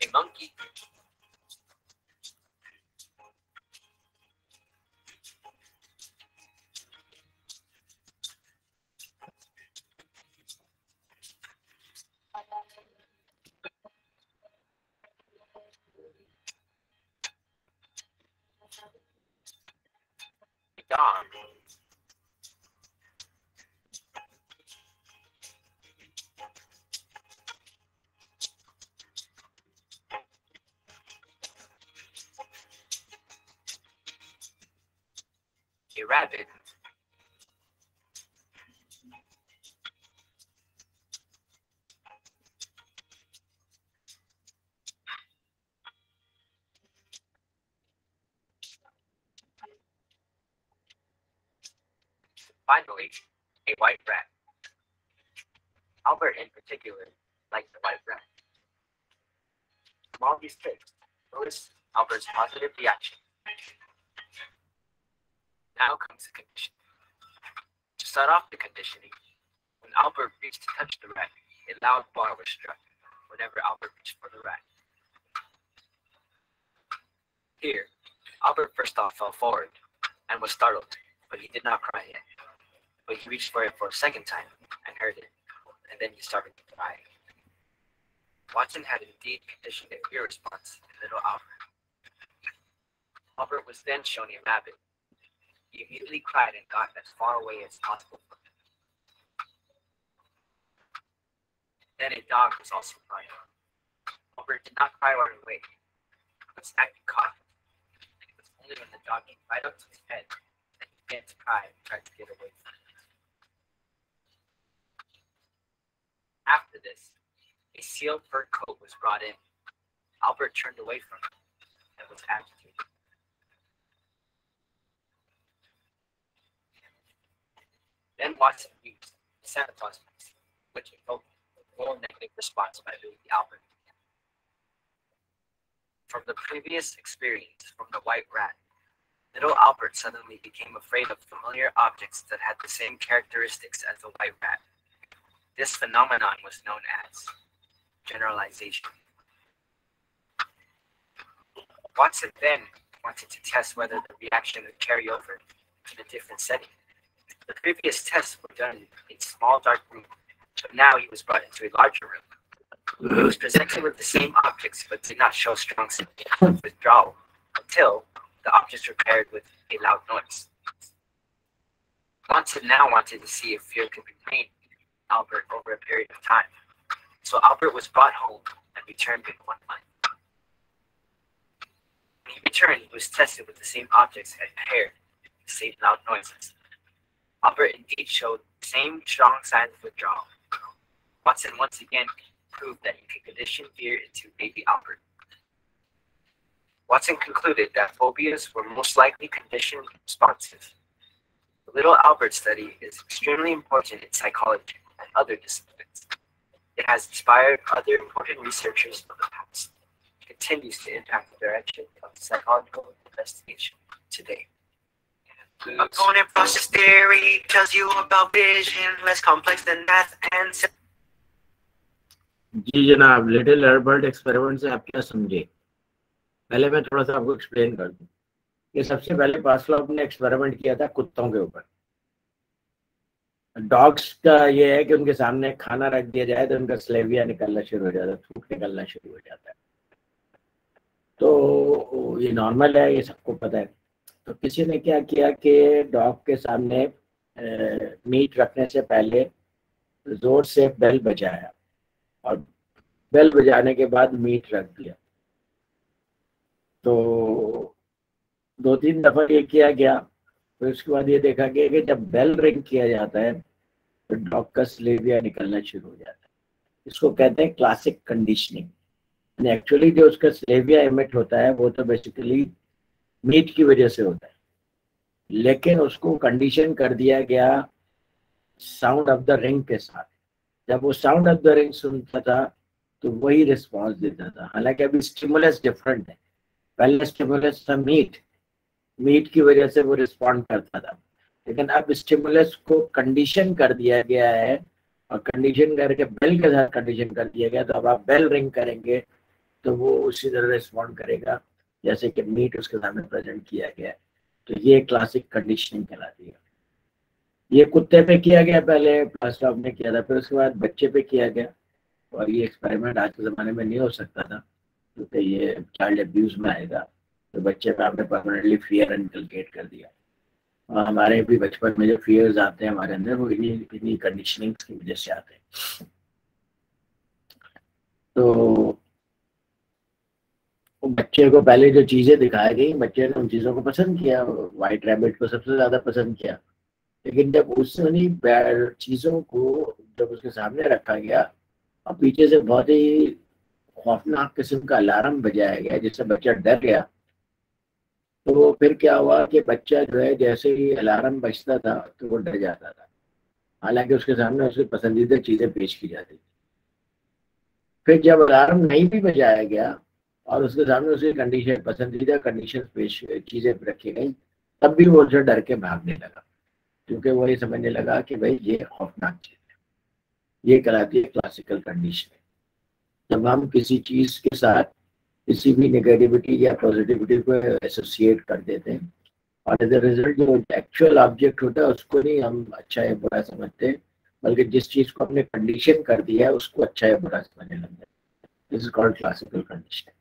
a monkey, a dog, a rabbit, finally, a white rat. Albert in particular liked the white rat. From all these traits, notice Albert's positive reaction. Now comes the conditioning. To start off the conditioning, when Albert reached to touch the rat, a loud bar was struck whenever Albert reached for the rat. Here, Albert first off fell forward and was startled, but he did not cry yet. But he reached for it for a second time and heard it, and then he started to cry. Watson had indeed conditioned a fear response in little Albert. Albert was then shown a rabbit. He immediately cried and got as far away as possible from him. Then a dog was also crying. Albert did not cry right away. He was acting cautious. It was only when the dog came right up to his head that he began to cry and tried to get away from it. After this, a sealed fur coat was brought in. Albert turned away from it and was agitated. Then Watson used the Sanitas piece, which evoked a full negative response by baby Albert. From the previous experience from the white rat, little Albert suddenly became afraid of familiar objects that had the same characteristics as the white rat. This phenomenon was known as generalization. Watson then wanted to test whether the reaction would carry over to the different setting. The previous tests were done in a small dark room, but now he was brought into a larger room. He was presented with the same objects, but did not show strong symptoms of withdrawal until the objects were paired with a loud noise. Watson now wanted to see if fear could remain in Albert over a period of time. So Albert was brought home and returned with one month. When he returned, he was tested with the same objects and paired the same loud noises. Albert indeed showed the same strong signs of withdrawal. Watson once again proved that he could condition fear into baby Albert. Watson concluded that phobias were most likely condition responsive. The little Albert study is extremely important in psychology and other disciplines. It has inspired other important researchers of the past. It continues to impact the direction of psychological investigation today. Opponent process theory tells you about vision, less complex than math and जी जनाब, little Albert experiment से आप क्या समझे? पहले मैं थोड़ा सा आपको एक्सप्लेन कर दूं। ये सबसे पहले पास्कल ने एक्सपेरिमेंट किया था कुत्तों के ऊपर। डॉग्स का ये है कि उनके सामने खाना रख दिया जाए तो उनका स्लेविया निकलना शुरू हो जाता है, थूक निकलना शुरू हो जाता है। तो ये नॉर्मल है, ये सबको पता है। तो किसी ने क्या किया कि डॉग के सामने मीट रखने से पहले जोर से बेल बजाया और बेल बजाने के बाद मीट रख दिया। तो 2-3 दफा ये किया गया। फिर उसके बाद ये देखा गया कि जब बेल रिंग किया जाता है तो डॉग का स्लेविया निकलना शुरू हो जाता है। इसको कहते हैं क्लासिक कंडीशनिंग। एक्चुअली जो उसका स्लेविया इमिट होता है वो तो बेसिकली मीट की वजह से होता है, लेकिन उसको कंडीशन कर दिया गया साउंड ऑफ द रिंग के साथ। जब वो साउंड ऑफ द रिंग सुनता था तो वही रिस्पॉन्स देता था। हालांकि अभी स्टिमुलस डिफरेंट है। पहले स्टिमुलस था मीट की वजह से वो रिस्पॉन्ड करता था, लेकिन अब स्टिमुलस को कंडीशन कर दिया गया है और कंडीशन करके बेल के साथ कंडीशन कर दिया गया। तो अब आप बेल रिंग करेंगे तो वो उसी तरह रिस्पॉन्ड करेगा जैसे कि मीट उसके सामने प्रेजेंट किया गया है। तो ये क्लासिक कंडीशनिंग कहलाती है। ये कुत्ते पे किया गया, पहले पास्कल ने किया था, फिर उसके बाद बच्चे पे किया गया। और ये एक्सपेरिमेंट आज के ज़माने में नहीं हो सकता था क्योंकि ये चाइल्ड अब्यूज में आएगा। तो बच्चे पे आपने परमानेंटली फियर इनकलकेट कर दिया। और हमारे भी बचपन में जो फियर्स आते हैं हमारे अंदर वो इन्हीं कंडीशनिंग की वजह से आते हैं। तो बच्चे को पहले जो चीज़ें दिखाई गई, बच्चे ने उन चीज़ों को पसंद किया। वाइट रैबिट को सबसे ज़्यादा पसंद किया, लेकिन जब उसने चीज़ों को जब उसके सामने रखा गया और पीछे से बहुत ही खौफनाक किस्म का अलार्म बजाया गया जिससे बच्चा डर गया, तो फिर क्या हुआ कि बच्चा जो है जैसे ही अलार्म बजता था तो वो डर जाता था, हालांकि उसके सामने उसकी पसंदीदा चीज़ें पेश की जाती थी। फिर जब अलार्म नहीं भी बजाया गया और उसके सामने उसकी कंडीशन पसंदीदा कंडीशन पेश चीज़ें रखी गई, तब भी वो जो डर के भागने लगा क्योंकि वो ये समझने लगा कि भाई ये खौफनाक चीज़ है। ये कहलाती है क्लासिकल कंडीशनिंग। जब हम किसी चीज़ के साथ किसी भी नेगेटिविटी या पॉजिटिविटी को एसोसिएट कर देते हैं और एज अ रिजल्ट जो एक्चुअल ऑब्जेक्ट होता है उसको नहीं हम अच्छा या बुरा समझते, बल्कि जिस चीज़ को हमने कंडीशन कर दिया है उसको अच्छा या बुरा समझने लगते हैं। This is called classical conditioning.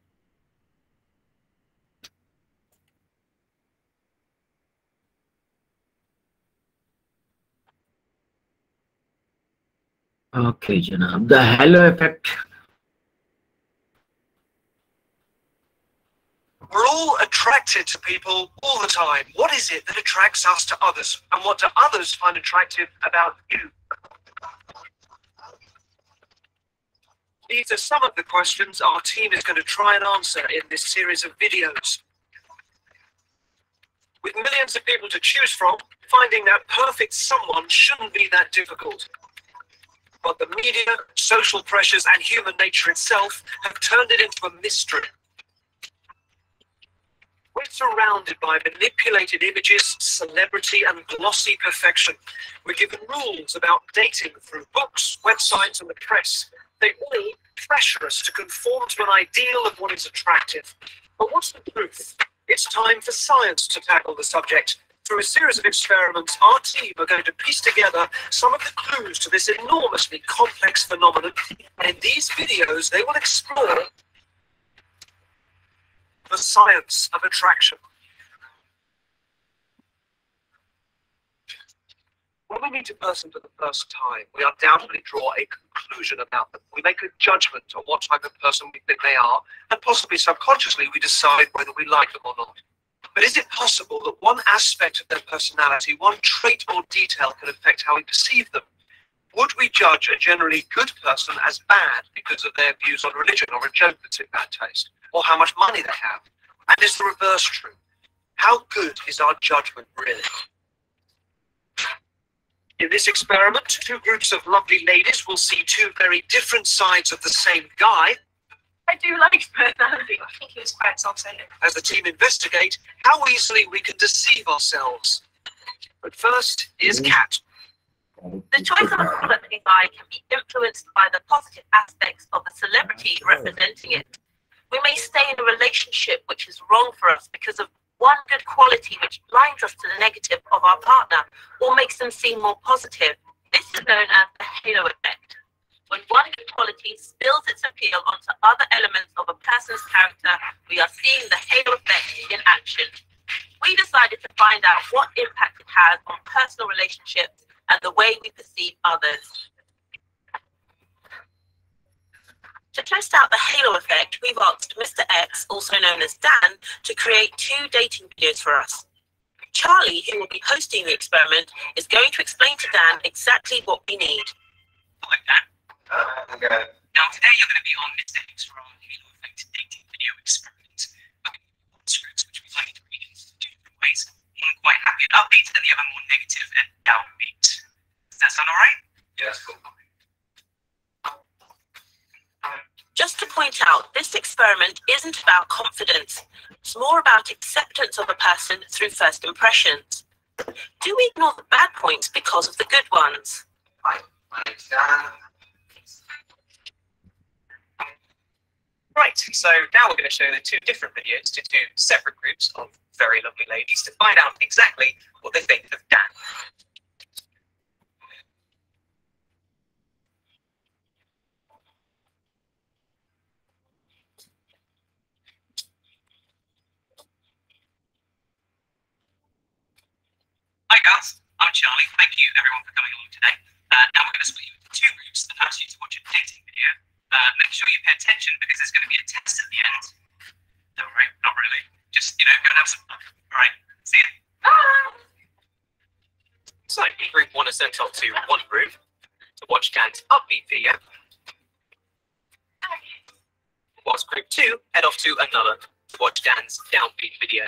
Okay, Janab. The halo effect. We're all attracted to people all the time. What is it that attracts us to others? And what do others find attractive about you? These are some of the questions our team is going to try and answer in this series of videos. With millions of people to choose from, finding that perfect someone shouldn't be that difficult. But the media, social pressures, and human nature itself have turned it into a mystery. We're surrounded by manipulated images, celebrity, and glossy perfection. We're given rules about dating through books, websites, and the press. They all pressure us to conform to an ideal of what is attractive. But what's the truth? It's time for science to tackle the subject. Through a series of experiments, our team are going to piece together some of the clues to this enormously complex phenomenon. And in these videos, they will explore the science of attraction. When we meet a person for the first time, we undoubtedly draw a conclusion about them. We make a judgment on what type of person we think they are, and possibly subconsciously we decide whether we like them or not. But is it possible that one aspect of their personality, one trait or detail can affect how we perceive them? Would we judge a generally good person as bad because of their views on religion or a joke that's in bad taste, or how much money they have? And is the reverse true? How good is our judgment really? In this experiment, two groups of lovely ladies will see two very different sides of the same guy. I do like his personality. I think he was quite self-centered. As the team investigate how easily we can deceive ourselves. But first is Kat. The choice of a celebrity guy can be influenced by the positive aspects of the celebrity representing it. We may stay in a relationship which is wrong for us because of one good quality which blinds us to the negative of our partner or makes them seem more positive. This is known as the halo effect. When one good quality spills its appeal onto other elements of a person's character, we are seeing the halo effect in action. We decided to find out what impact it has on personal relationships and the way we perceive others. To test out the halo effect, we've asked Mr. X, also known as Dan, to create 2 dating videos for us. Charlie, who will be hosting the experiment, is going to explain to Dan exactly what we need. Hello, Dan. Now, today you're going to be on Mr. X for our halo effect dating video experiment. Looking at scripts which we like to read in 2 different ways. One quite happy and upbeat, and the other more negative and downbeat. Does that sound alright? Yes, cool. Just to point out, this experiment isn't about confidence. It's more about acceptance of a person through first impressions. Do we ignore the bad points because of the good ones? Hi, my name's Dan. Right, so now we're going to show the 2 different videos to 2 separate groups of very lovely ladies to find out exactly what they think of Dan. Hi guys, I'm Charlie. Thank you everyone for coming along today. Now we're going to split you into 2 groups and ask you to watch a dating video. Make sure you pay attention because there's going to be a test at the end. Don't worry, not really. Just, go and have some fun. Alright, see you. So, group 1 is sent off to one group to watch Dan's upbeat video. Whilst group 2 head off to another to watch Dan's downbeat video.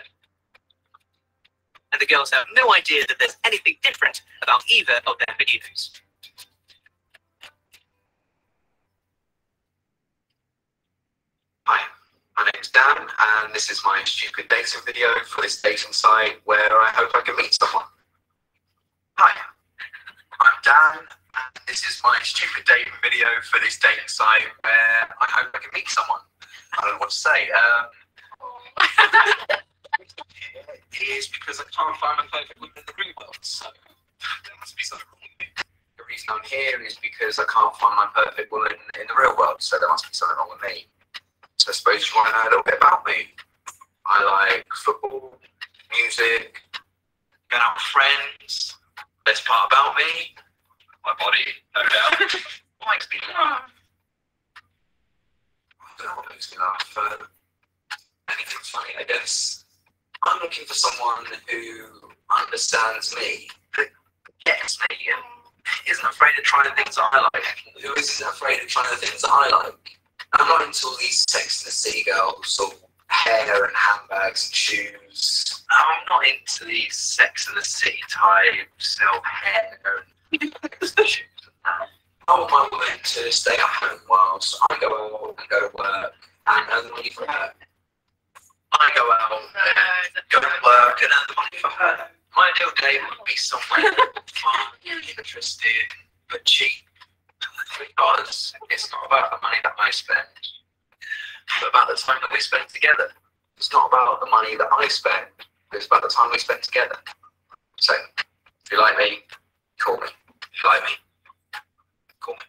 And the girls have no idea that there's anything different about either of their videos. Hi, my name's Dan, and this is my stupid dating video for this dating site where I hope I can meet someone. Hi, I'm Dan, and this is my stupid dating video for this dating site where I hope I can meet someone. I don't know what to say. It is because I can't find my perfect woman in the real world, so there must be something wrong with me. The reason I'm here is because I can't find my perfect woman in the real world, so there must be something wrong with me. So I suppose you want to know a little bit about me. I like football, music, going out with friends. Best part about me, my body, no doubt. What makes me laugh? I don't know what makes me laugh. Anything funny, I guess. I'm looking for someone who understands me, that gets me, and isn't afraid of trying things that I like, who isn't afraid of trying the things that I like. I'm not into all these Sex and the City girls, or hair and handbags and shoes. I'm not into these Sex and the City types, or hair and shoes. I want my woman to stay at home whilst I go out and go to work and earn the money for her. I go out and go to work and earn the money for her. My ideal day would be somewhere fun, interesting, but cheap. Because it's not about the money that I spend, but about the time that we spend together. It's not about the money that I spend, but it's about the time we spend together. So, if you like me, call me. If you like me, call me.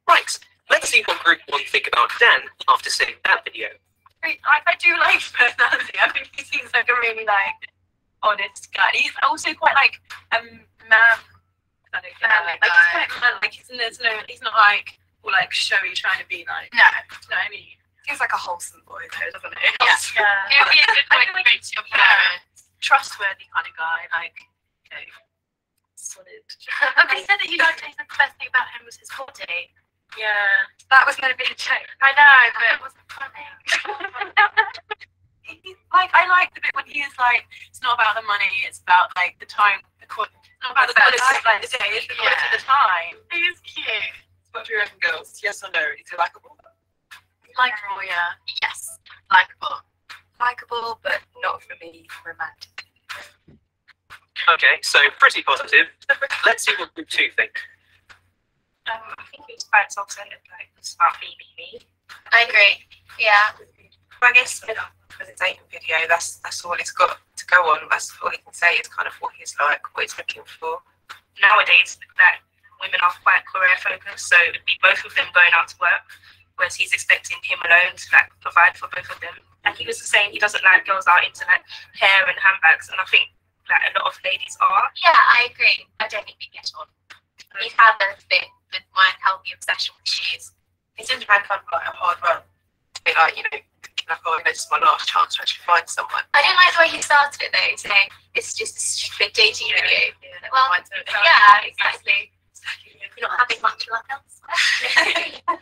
Right, let's see what group 1 think about Dan after seeing that video. I do like his personality. I think he seems like a really honest guy. He's also quite like man. He's not like all like showy, trying to be like. No, you know what I mean. Seems like a wholesome boy, though, doesn't it? Yeah. He would be a good way to speak to your parents. Trustworthy kind of guy, like, you know, solid. They said that you liked him. The best thing about him was his body. Yeah, that was going to be a joke. I know, but it wasn't funny. Like, I like the bit when he was like, it's not about the money, it's about like the time, it's not about the quality of like the day, it's the quality of the time. He is cute. What do you reckon, girls? Yes or no? Is he likable? Likeable, yeah. Yes, likeable. Likeable, but not for me romantic. Okay, so pretty positive. Let's see what Group 2 think. I think it was quite excited, like it's about BBB. I agree. Yeah. I guess with the dating video, that's all it's got to go on. That's all he can say is kind of what he's like, what he's looking for. Nowadays, that women are quite career focused, so it'd be both of them going out to work, whereas he's expecting him alone to like provide for both of them. And he was saying he doesn't like girls out into like hair and handbags, and I think that a lot of ladies are. Yeah, I agree. I don't think we get on. He had a bit with my healthy obsession with shoes. He seems to have kind of like a hard run to be like, you know, like, oh, this is my last chance to actually find someone. I didn't like the way he started it though, saying it's just a stupid dating video. Well, yeah, exactly. You're not having much luck elsewhere.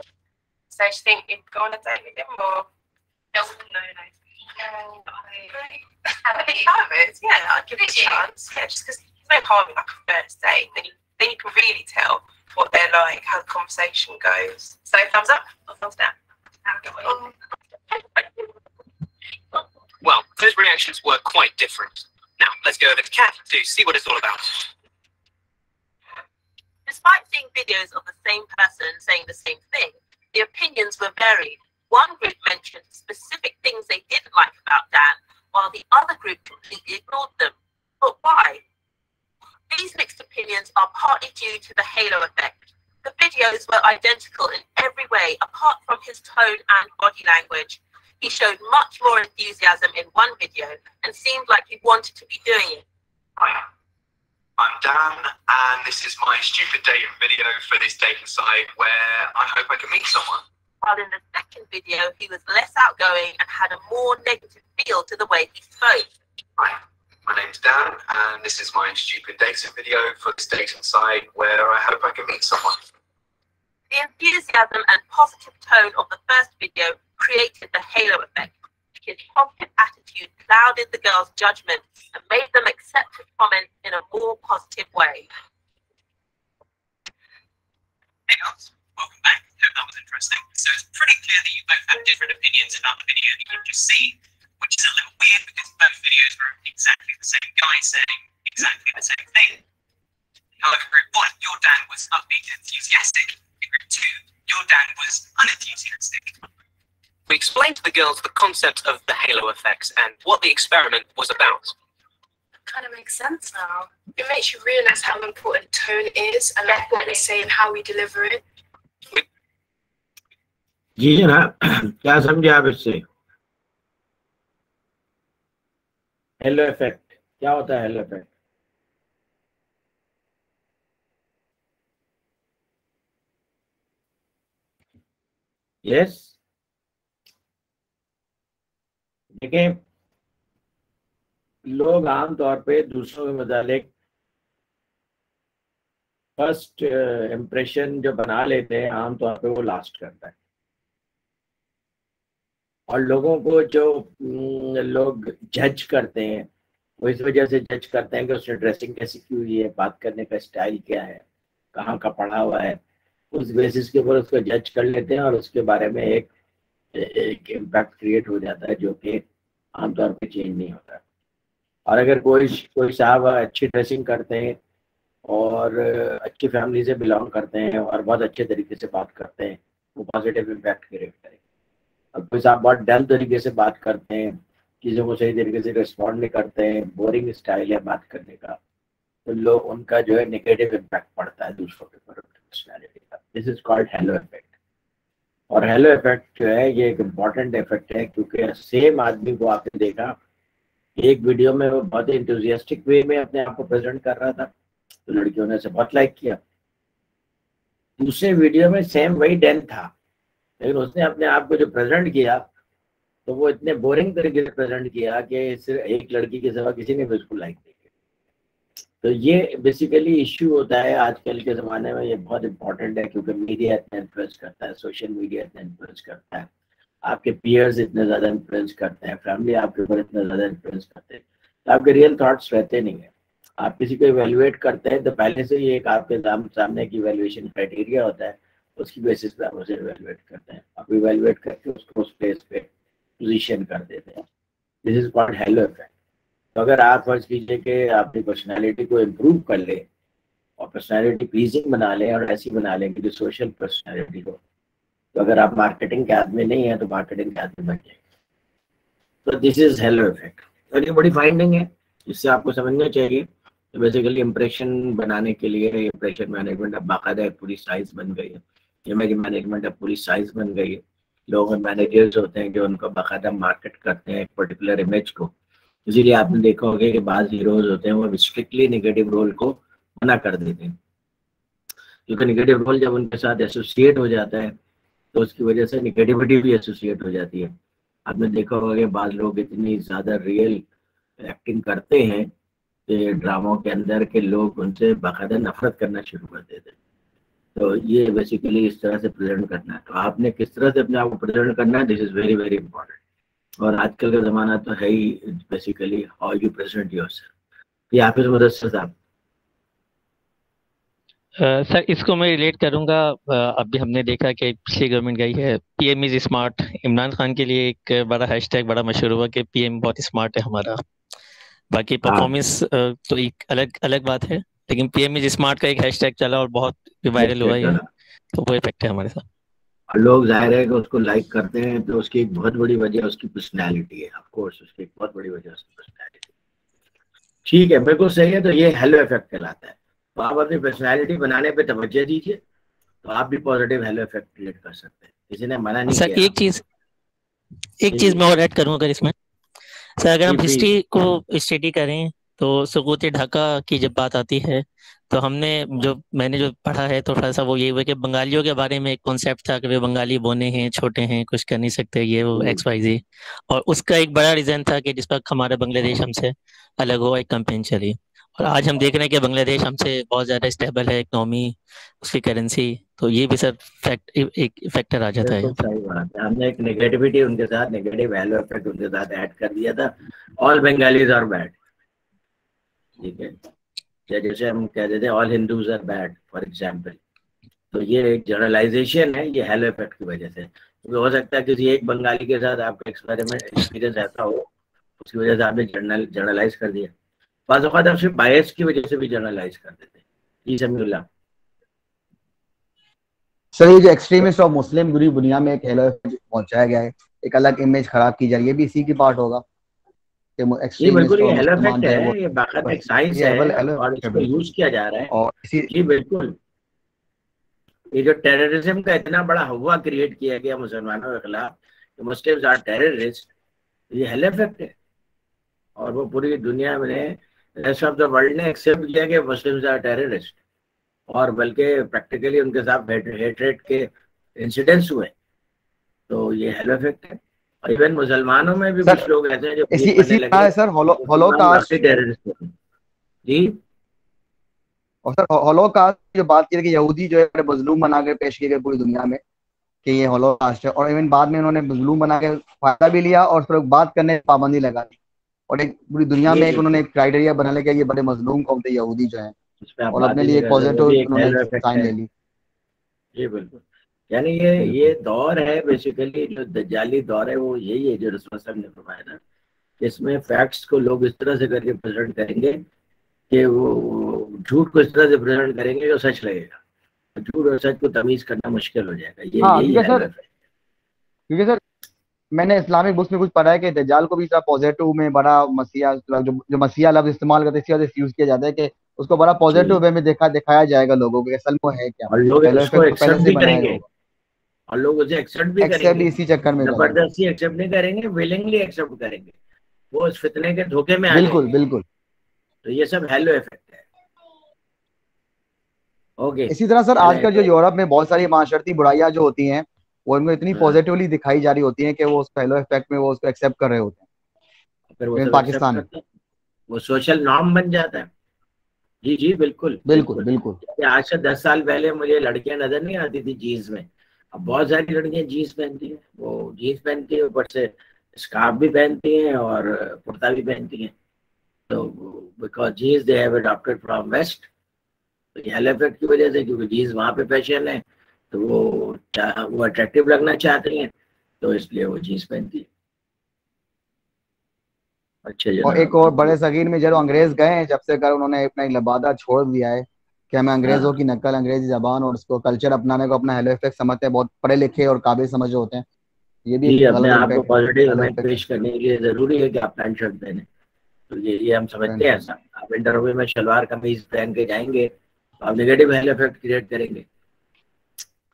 So do you think you'd go on a date with him or? No. Yeah, I'd give it a chance. Yeah, just because there's no harm in like a first date. Then you can really tell what they're like, how the conversation goes. So thumbs up or thumbs down? Well, those reactions were quite different. Now, let's go over to Kat to see what it's all about. Despite seeing videos of the same person saying the same thing, the opinions were varied. One group mentioned specific things they didn't like about Dan, while the other group completely ignored them. But why? These mixed opinions are partly due to the halo effect. The videos were identical in every way, apart from his tone and body language. He showed much more enthusiasm in one video and seemed like he wanted to be doing it. Hi, I'm Dan, and this is my stupid dating video for this dating site where I hope I can meet someone. While in the second video, he was less outgoing and had a more negative feel to the way he spoke. Hi, my name's Dan, and this is my stupid dating video for this dating site where I hope I can meet someone. The enthusiasm and positive tone of the first video created the halo effect. His positive attitude clouded the girls' judgment and made them accept his comments in a more positive way. Hey guys, welcome back. Hope that was interesting. So it's pretty clear that you both have different opinions about the video that you've just seen, which is a little weird because both videos were exactly the same guy saying exactly the same thing. However, group 1, your Dan was upbeat and enthusiastic. In group 2, your Dan was unenthusiastic. We explained to the girls the concept of the halo effects and what the experiment was about. Kind of makes sense now. It makes you realize how important tone is and like what we say and how we deliver it. जी जनाब, क्या समझे आप इससे? Hello effect क्या होता है? Hello effect yes, देखें, लोग आमतौर पे दूसरों के मुतालिक फर्स्ट इम्प्रेशन जो बना लेते हैं आमतौर पे वो लास्ट करता है। और लोगों को जो लोग जज करते हैं वो इस वजह से जज करते हैं कि उसने ड्रेसिंग कैसी की हुई है, बात करने का स्टाइल क्या है, कहाँ का पढ़ा हुआ है, उस बेसिस के ऊपर उसको जज कर लेते हैं और उसके बारे में एक इम्पैक्ट क्रिएट हो जाता है जो कि आमतौर पे चेंज नहीं होता। और अगर कोई साहब अच्छी ड्रेसिंग करते हैं और अच्छी फैमिली से बिलोंग करते हैं और बहुत अच्छे तरीके से बात करते हैं, वो पॉजिटिव इम्पैक्ट क्रिएट करेंगे। और कोई साहब बहुत डल तरीके से बात करते हैं, चीज़ों को सही तरीके से रिस्पॉन्ड नहीं करते हैं, बोरिंग स्टाइल है बात करने का, तो लोग उनका जो है नेगेटिव इम्पैक्ट पड़ता है दूसरों के ऊपर पर्सनैलिटी का। This is called hello effect. और हेलो इफेक्ट जो है ये एक इम्पॉर्टेंट इफेक्ट है क्योंकि सेम आदमी को आपने देखा एक वीडियो में वो बहुत ही इंथुजियास्टिक वे में अपने आप को प्रेजेंट कर रहा था, तो लड़कियों ने उसे बहुत लाइक किया। दूसरे वीडियो में सेम वही डैन था, लेकिन उसने अपने आप को जो प्रेजेंट किया तो वो इतने बोरिंग तरीके से प्रेजेंट किया कि सिर्फ एक लड़की के सिवा किसी ने भी उसको लाइक नहीं किया। तो ये बेसिकली इश्यू होता है आजकल के ज़माने में, ये बहुत इंपॉर्टेंट है क्योंकि मीडिया इतना इन्फ्लुएंस करता है, सोशल मीडिया इतना इन्फ्लुएंस करता है, आपके पीयर्स इतने ज़्यादा इन्फ्लुएंस करते हैं, फैमिली आपके ऊपर इतना ज़्यादा इन्फ्लुएंस करते हैं, तो आपके रियल थॉट्स रहते नहीं है। आप किसी को इवेल्युएट करते हैं तो पहले से ही एक आपके सामने की इवेल्युएशन क्राइटेरिया होता है, उसकी बेसिस पे आप उसे इवेल्युएट करते हैं, आप इवेल्युएट करके उसको उस प्लेस पे पोजीशन कर देते हैं। This is called hello effect. तो अगर आप फर्ज कीजिए कि अपनी पर्सनैलिटी को इम्प्रूव कर ले और पर्सनैलिटी प्लीजिंग बना लें और ऐसी बना लें कि सोशल पर्सनैलिटी हो, तो अगर आप मार्केटिंग के आदमी नहीं है तो मार्केटिंग के आदमी बन जाएंगे। तो दिस इज हेलो इफेक्ट और ये बड़ी फाइंडिंग है, इससे आपको समझना चाहिए। तो बेसिकली इम्प्रेशन बनाने के लिए इम्प्रेशन मैनेजमेंट अब बाकायदा एक पूरी साइंस बन गई है, इमेज मैनेजमेंट अब पूरी साइंस बन गई है। लोग मैनेजर्स होते हैं जो उनको बाकायदा मार्केट करते हैं एक पर्टिकुलर इमेज को। इसीलिए आपने देखा होगा कि बाज़ हीरोज होते हैं वो स्ट्रिक्टली नेगेटिव रोल को मना कर देते हैं, क्योंकि नेगेटिव रोल जब उनके साथ एसोसिएट हो जाता है तो उसकी वजह से नेगेटिविटी भी एसोसिएट हो जाती है। आपने देखा होगा कि बाज़ लोग इतनी ज़्यादा रियल एक्टिंग करते हैं कि ड्रामों के अंदर के लोग उनसे बाकायदा नफरत करना शुरू कर देते हैं। तो ये बेसिकली इस तरह से प्रेजेंट करना है। तो आपने किस तरह से अपने आप को प्रेजेंट करना है, this is very very important. और आजकल का ज़माना तो है ही basically how you present yourself. ये हाफिज मुदस्सिर साहब। सर इसको मैं रिलेट करूंगा। अभी हमने देखा कि पिछली गवर्नमेंट गई है, PM is smart. Imran Khan के लिए एक बड़ा हैशटैग बड़ा मशहूर हुआ कि पीएम बहुत स्मार्ट है हमारा। बाकी परफॉर्मेंस तो एक अलग अलग बात है, लेकिन पीएम इज स्मार्ट का एक हैशटैग चला और बहुत वायरल हुआ है, तो वो इफेक्ट है हमारे साथ। और लोग जाहिर है कि उसको लाइक करते हैं, तो उसकी एक बहुत बड़ी वजह उसकी पर्सनैलिटी है। ऑफ कोर्स उसकी एक बहुत बड़ी वजह उसकी पर्सनैलिटी। ठीक है, बिल्कुल सही है। तो ये हेलो इफेक्ट कहलाता है। तो आप अपनी पर्सनैलिटी बनाने पे तवज्जो दीजिए तो आप भी पॉजिटिव हेलो इफेक्ट क्रिएट कर सकते हैं। किसी ने मना नहीं सर किया। एक चीज मैं और ऐड करूंगा अगर इसमें। सर अगर हम हिस्ट्री को स्टडी करें तो सुकूत ढाका की जब बात आती है तो मैंने जो पढ़ा है थोड़ा सा वो ये हुआ कि बंगालियों के बारे में एक कॉन्सेप्ट था कि वे बंगाली बोने हैं, छोटे हैं, कुछ कर नहीं सकते, ये वो XYZ। और उसका एक बड़ा रीजन था कि जिस वक्त हमारा बांग्लादेश हमसे अलग हुआ, एक कैंपेन चली। और आज हम देख रहे हैं कि बांग्लादेश हमसे बहुत ज्यादा स्टेबल है, इकोनॉमी, उसकी करेंसी। तो ये भी सर एक फैक्टर आ जाता है। सही बात है। हमने एक नेगेटिविटी उनके साथ, नेगेटिव हेलो इफेक्ट उनके साथ ऐड कर दिया था। ऑल बंगालीज आर बैड, ठीक है, या जैसे हम कह देते हैं all Hindus are bad for example. तो ये एक जनरलाइजेशन है, ये हेलो इफेक्ट की वजह से। क्योंकि हो सकता है किसी एक बंगाली के साथ आपका एक्सपीरियंस ऐसा हो, उसकी वजह से आपने जनरलाइज कर दिया। बाज़ औक़ात आप सिर्फ बायस की वजह से भी जनरलाइज कर देते हैं। जी समीउल्लाह। सर ये जो एक्सट्रीमिस्ट और मुस्लिम पूरी दुनिया में एक हेलो पहुंचाया गया है, एक अलग इमेज खराब की जा रही है, ये भी इसी की पार्ट होगा। ये बिल्कुल ये हेलो इफेक्ट है, ये बाकायदा एक साइंस है और इसको यूज किया जा रहा है। और जी बिल्कुल, ये जो टेररिज्म का इतना बड़ा हवा क्रिएट किया गया मुसलमानों के खिलाफ, मुस्लिम्स आर टेररिस्ट, ये हेलो इफेक्ट है। और वो पूरी दुनिया में रेस्ट ऑफ द वर्ल्ड ने एक्सेप्ट किया कि मुस्लिम्स आर टेररिस्ट, और बल्कि प्रैक्टिकली उनके साथ हेट्रेड के इंसिडेंट्स हुए। तो ये हेलो इफेक्ट है। और इवन मुसलमानों में भी कुछ लोग ऐसे हैं जो इसी है सर होलोकास्ट टेररिस्ट। जी और सर होलोकास्ट जो बात की कि यहूदी जो है मजलूम बना के पेश किए गए पूरी दुनिया में कि ये होलोकास्ट है, और इवन बाद में उन्होंने मजलूम बना के फायदा भी लिया और फिर बात करने की पाबंदी लगा दी, और एक पूरी दुनिया में एक उन्होंने एक क्राइटेरिया बना लिया कि ये बड़े मजलूम कौम थे यहूदी जो है, और अपने लिए एक पॉजिटिव उन्होंने साइन ले ली। जी बिल्कुल, यानी ये दौर है बेसिकली जो दज्जाली दौर है, वो यही है जो रसूल साहब ने फरमाया था। इसमें फैक्ट्स को लोग इस तरह से करके प्रेजेंट करेंगे कि वो झूठ को इस तरह से प्रेजेंट करेंगे जो सच लगेगा, झूठ और सच को तमीज करना मुश्किल हो जाएगा। यही है क्योंकि सर मैंने इस्लामिक बुक्स में कुछ पढ़ा है कि दज्जाल को भी पॉजिटिव में बड़ा मसीहा जो मसीहा लफ्ज इस्तेमाल करते हैं यूज किया जाता है कि उसको बड़ा पॉजिटिव वे में दिखाया जाएगा लोगों को असल में है क्या, और लोग इसको एक्सेप्ट भी करेंगे और लोग उसे एक्सेप्ट भी करेंगे, इसी चक्कर में जबरदस्ती एक्सेप्ट नहीं करेंगे, विलिंगली एक्सेप्ट करेंगे। वो उस फितने के धोखे में आ बिल्कुल जाएंगे। बिल्कुल। तो ये सब हेलो इफेक्ट है। ओके, इसी तरह सर आजकल जो यूरोप में बहुत सारी माशरती बुराइयां जो होती हैं वो इनको इतनी पॉजिटिवली दिखाई जा रही होती हैं कि वो उस हेलो इफेक्ट में वो उसको एक्सेप्ट कर रहे होते हैं। फिर वो इन सब पाकिस्तान में एक्सेप्ट करते हैं, वो सोशल नॉर्म बन जाता है। जी जी बिल्कुल बिल्कुल बिल्कुल। आज से 10 साल पहले मुझे लड़कियां नजर नहीं आती थी जीन्स में, अब बहुत सारी लड़कियां जीन्स पहनती हैं। वो जीन्स पहनती है, ऊपर से स्कार्फ भी पहनती हैं और कुर्ता भी पहनती हैं। तो because jeans they have adopted from west, तो ये हेलो इफेक्ट की वजह से, क्योंकि जीन्स वहाँ पे फैशन है तो वो अट्रैक्टिव लगना चाहती हैं, तो इसलिए वो जीन्स पहनती है। अच्छा और एक और बड़े सगीर में जब अंग्रेज गए हैं, जब से कर उन्होंने अपना लबादा छोड़ दिया है कि हमें अंग्रेजों की नकल, अंग्रेजी जबान और उसको कल्चर अपनाने को अपना हेलो इफेक्ट समझते हैं। बहुत पढ़े लिखे और काबिल समझ होते हैं। ये भी जी, एक अपने गलत आप को इम्पैक्ट पॉजिटिव हेलो में इफेक्ट पेश करने के लिए जरूरी है कि आप पैंट शर्ट पहने। तो ये हम समझते हैं ऐसा। आप इंटरव्यू में शलवार कमीज पहन के जाएंगे तो आप नेगेटिव हेलो इफेक्ट क्रिएट करेंगे,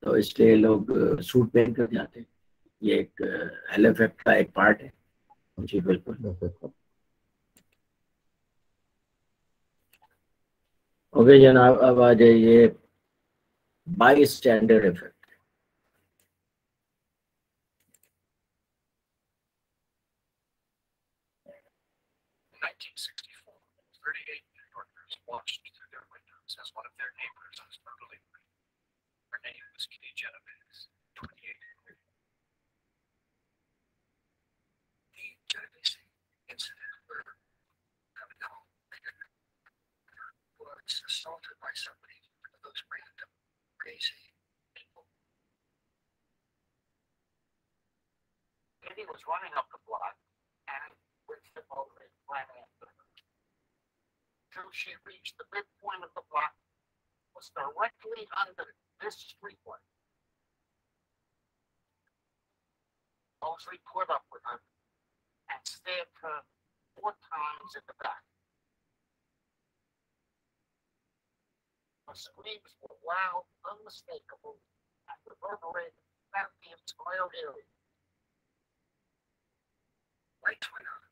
तो इसलिए लोग सूट पहन कर जाते हैं। ये एक हेलो इफेक्ट का एक पार्ट है। जी बिल्कुल। ओके जनाब, अब आ जाइए by standard effect. Watched through their windows as one of their neighbors was brutally murdered. Her name was Kitty Genovese, 28. The Genovese incident where coming home was assaulted by somebody, one of those random crazy people. Kitty was running up the block and with the motor ran after her. Till she reached the midpoint of the block, was directly under this streetlight. Mosley put up with her and stabbed her 4 times in the back. Her screams were loud, unmistakable, and reverberated throughout the entire area. Lights went on,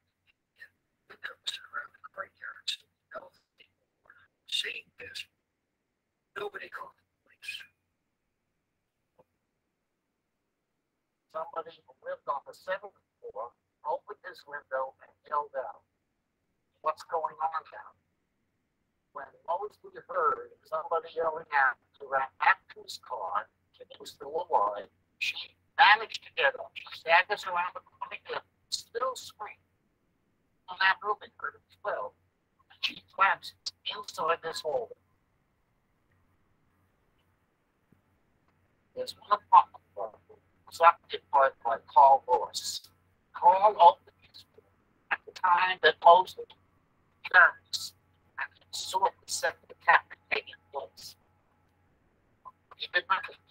and windows around the courtyards. Seeing this, nobody called the police. Somebody who lived on the 7th floor opened his window and yelled out, "What's going on now?" When Mosley heard somebody yelling out to run back to his car, and he was still alive, she managed to get up. She staggers around the corner again, still screaming. On that building, heard it 12. She collapsed inside this hole. There's one apartment was occupied by Carl Lewis. Carl opened his door at the time that Mosley turns and saw the second attack taking place. He did nothing.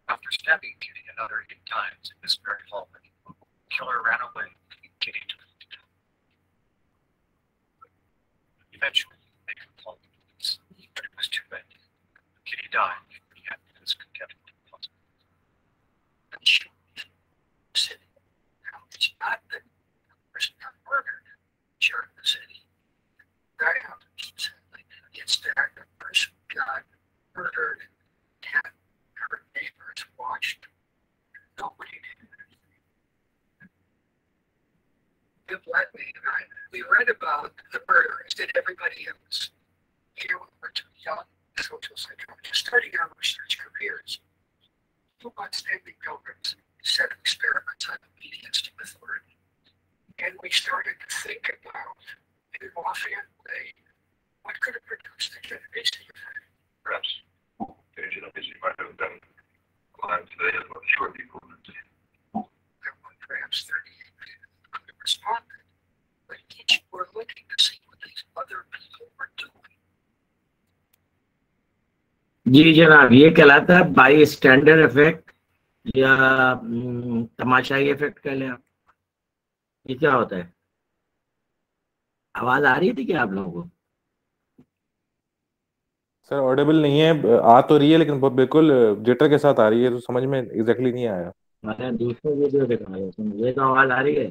After stabbing Kitty another 8 times in this very hall, the killer ran away, leaving Kitty to the death. Eventually, they called the police, but it was too late. Kitty died. He had this contempt. And she city. Now, it's not that the person got murdered here in the city. It's that the person got murdered and her neighbors watched. Nobody did anything. The black man and I, we read about the murderers that everybody else. Here we were too young, social psychologists, starting our research careers. 2 months Stanley Pilgrims set experiments on obedience to authority. And we started to think about, in an offhand way, what could have produced the Genovese effect. Perhaps the Genovese might have done climbed today as well, sure people would say. There were perhaps 38 people who could have responded, but each were looking to see what these other people were doing. जी जनाब, ये कहलाता है by standard effect या तमाशाई effect कह लें आप। ये क्या होता है? आवाज आ रही थी क्या आप लोगों को? सर ऑडिबल नहीं है, आ तो रही है लेकिन बहुत बिल्कुल जिटर के साथ आ रही है, तो समझ में एग्जैक्टली नहीं आया। मैंने दूसरे वीडियो दिखाया, मुझे तो आवाज आ रही है।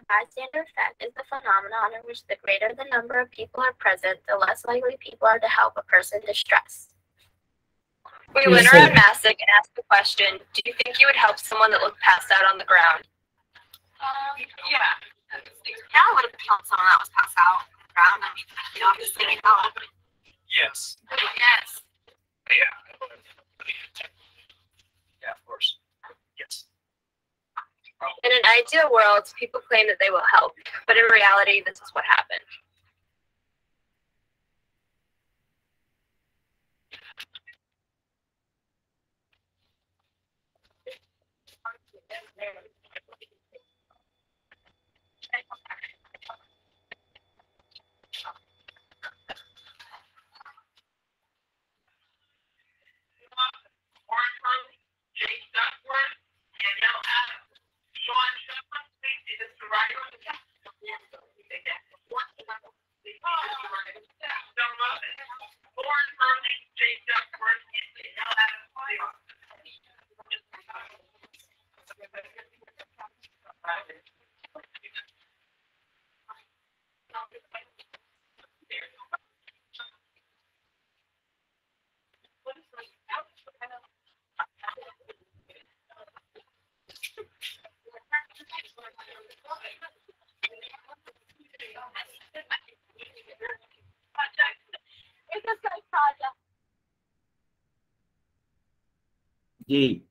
bystander effect is the phenomenon in which the greater the number of people are present, the less likely people are to help a person distressed. We went around Massac and asked the question, do you think you would help someone that looked passed out on the ground? Yeah. Yeah, I would have helped someone that was passed out on the ground. I mean, you obviously need help. Yes. Yes. Yeah. Yeah, of course. Yes. In an ideal world, people claim that they will help, but in reality, this is what happened. जी,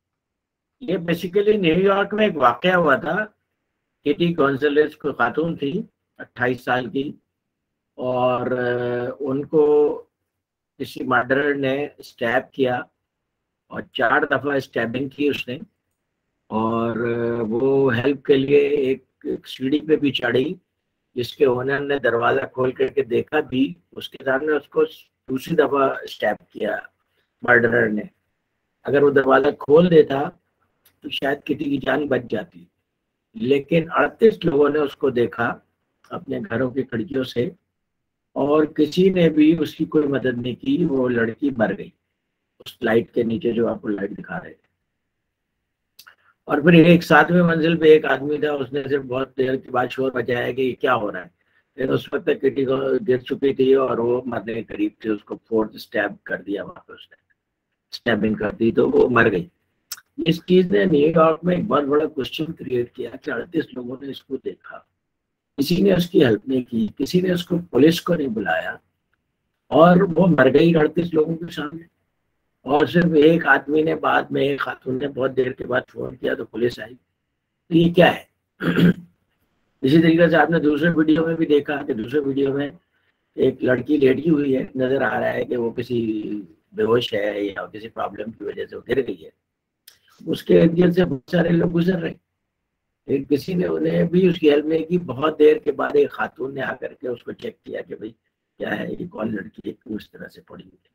ये basically New York में एक वाकया हुआ था। Kitty गॉन्जलेस को खातून थी 28 साल की, और उनको किसी मर्डरर ने स्टैब किया और 4 दफा स्टैबिंग की उसने, और वो हेल्प के लिए एक सीढ़ी पे भी चढ़ी, जिसके ओनर ने दरवाजा खोल करके देखा भी, उसके सामने उसको दूसरी दफा स्टैब किया मर्डरर ने। अगर वो दरवाजा खोल देता तो शायद किटी की जान बच जाती, लेकिन 38 लोगों ने उसको देखा अपने घरों की खिड़कियों से, और किसी ने भी उसकी कोई मदद नहीं की। वो लड़की मर गई उस लाइट के नीचे, जो आपको लाइट दिखा रहे थे। और फिर एक 7वें मंजिल पे एक आदमी था, उसने सिर्फ बहुत देर के बाद शोर मचाया कि क्या हो रहा है, लेकिन उस वक्त तक किटी को गिर चुकी थी और वो मरने के करीब थे। उसको 4th स्टैब कर दिया, वहां पे उसने स्टैबिंग कर दी तो वो मर गई। इस चीज ने न्यूयॉर्क में एक बहुत बड़ा क्वेश्चन क्रिएट किया कि 38 लोगों ने इसको देखा, किसी ने उसकी हेल्प नहीं की, किसी ने उसको पुलिस को नहीं बुलाया, और वो मर गई 38 लोगों के सामने। और सिर्फ एक आदमी ने बाद में, एक खातून ने बहुत देर के बाद फोन किया तो पुलिस आई। तो ये क्या है? इसी तरीके से आपने दूसरे वीडियो में भी देखा कि दूसरे वीडियो में एक लड़की लेटी हुई है, नजर आ रहा है कि वो किसी बेहोश है या किसी प्रॉब्लम की वजह से वो गिर गई है। उसके इर्द गिर्द से बहुत सारे लोग गुजर रहे, लेकिन किसी ने उन्हें भी उसकी हेल्प नहीं की। बहुत देर के बाद एक खातून ने आकर के उसको चेक किया कि भाई क्या है, ये कौन लड़की है, क्यों इस तरह से पड़ी हुई है।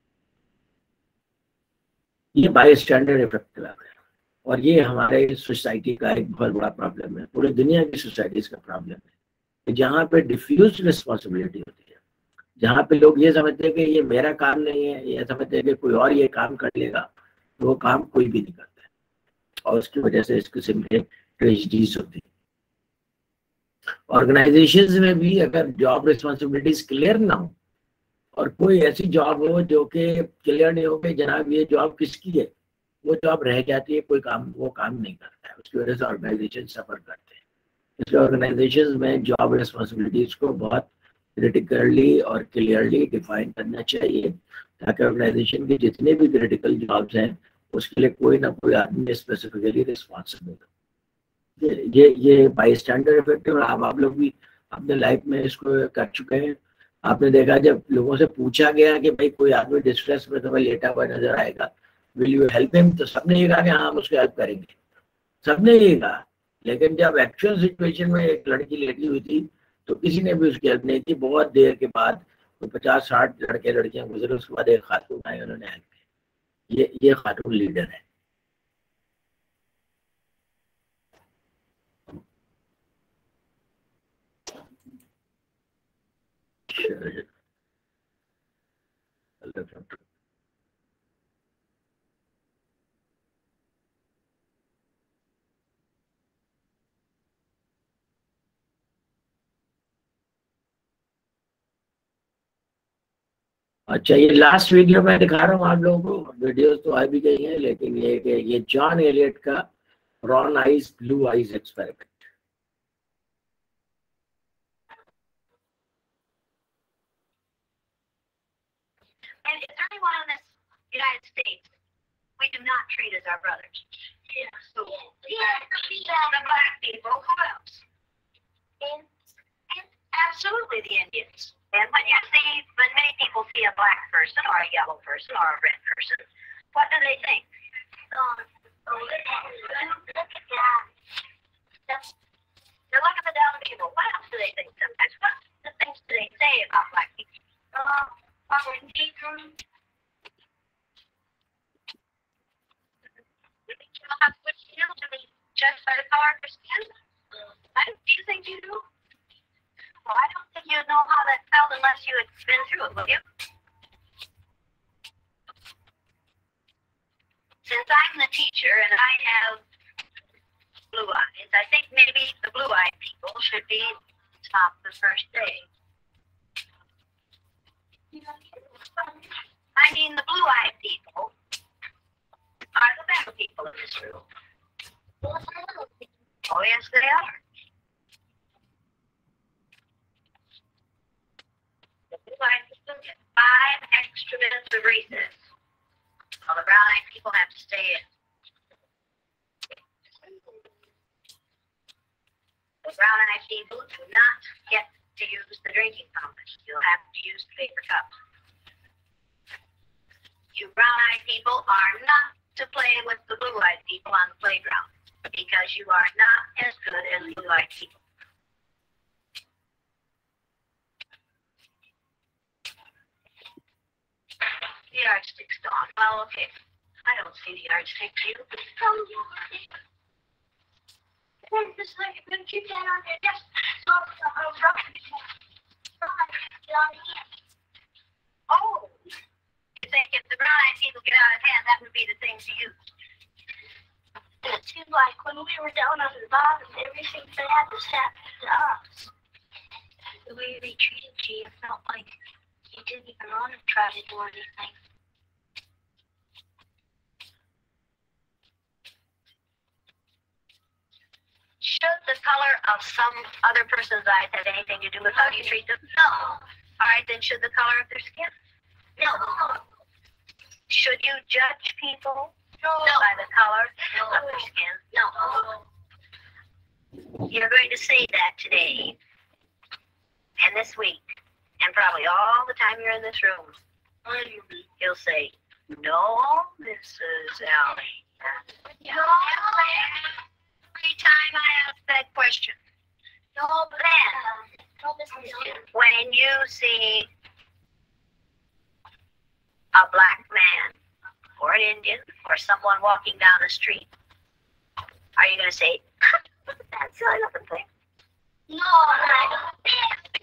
ये बाय स्टैंडर्ड इफेक्ट कहलाता है, और ये हमारे सोसाइटी का एक बहुत बड़ा प्रॉब्लम है, पूरी दुनिया की सोसाइटीज का प्रॉब्लम है, कि जहाँ पे डिफ्यूज रिस्पॉन्सिबिलिटी होती है, जहाँ पे लोग ये समझते हैं कि ये मेरा काम नहीं है, ये समझते हैं कि कोई और ये काम कर लेगा, तो वो काम कोई भी नहीं करता है, और उसकी वजह से इस किस्म के ट्रेजेडीज होती है। ऑर्गेनाइजेशंस में भी अगर जॉब रिस्पॉन्सिबिलिटीज क्लियर ना हो, और कोई ऐसी जॉब हो जो कि क्लियर नहीं हो कि जनाब ये जॉब किसकी है, वो जॉब रह जाती है, कोई काम वो काम नहीं करता है, उसकी वजह से ऑर्गेनाइजेशन सफर करते हैं। इसलिए ऑर्गेनाइजेशन में जॉब रिस्पॉन्सिबिलिटीज को बहुत क्रिटिकली और क्लियरली डिफाइन करना चाहिए, ताकि ऑर्गेनाइजेशन के जितने भी क्रिटिकल जॉब्स हैं उसके लिए कोई ना कोई आदमी स्पेसिफिकली रिस्पॉन्सिबल हो। ये बाई स्टैंडर्ड इफेक्ट है, और आप लोग भी अपने लाइफ में इसको कर चुके हैं। आपने देखा जब लोगों से पूछा गया कि भाई कोई आदमी डिस्ट्रेस में तुम्हें लेटा हुआ नजर आएगा, विल यू हेल्प हिम, तो सबने ये कहा कि हाँ हम उसको हेल्प करेंगे, सबने ये कहा। लेकिन जब एक्चुअल सिचुएशन में एक लड़की लेटी हुई थी तो किसी ने भी उसकी हेल्प नहीं की। बहुत देर के बाद 50-60 लड़के लड़कियां गुजरे, उसके बाद एक खातून आए, उन्होंने हेल्प की। ये खातून लीडर है। अच्छा, ये लास्ट वीडियो मैं दिखा रहा हूँ आप लोगों को, वीडियोस तो आ भी गई हैं, लेकिन ये जॉन एलियट का brown eyes blue eyes experiment. And is there anyone in this United States we do not treat as our brothers? Yeah. So, the black people, who else? And absolutely the Indians. And when many people see a black person or a yellow person or a red person, what do they think? Look at that. They're looking at the down people. What else do they think sometimes? What the things do they say about black people? To be judged by the color of their skin? Do you think you do? Well, I don't think you'd know how that felt unless you had been through it, would you? Since I'm the teacher and I have blue eyes, I think maybe the blue-eyed people should be top the first day. I mean, the blue-eyed people are the better people in this room. Oh, yes, they are. The blue-eyed people get 5 extra minutes of recess, while the brown-eyed people have to stay in. The brown-eyed people do not get to use the drinking fountain. You'll have to use the paper cup. You brown-eyed people are not to play with the blue-eyed people on the playground because you are not as good as blue-eyed people. The yardstick's gone. Well, okay. I don't see the yardstick too. Just like I'm gonna keep that on there. Yes. So oh, you think if the brown-eyed people get out of hand, that would be the thing to use? It seemed like when we were down on the bottom, everything bad was happening to us. The way they treated you, it felt like you didn't even want to try to do anything. Should the color of some other person's eyes have anything to do with how you treat them? No. All right, then should the color of their skin? No. Should you judge people by the color of their skin? No. You're going to say that today and this week and probably all the time you're in this room. You'll say, no, Mrs. Allie. No. Every time I ask that question. No, then, when you see a black man or an Indian or someone walking down the street, are you going to say, that's a little thing? No,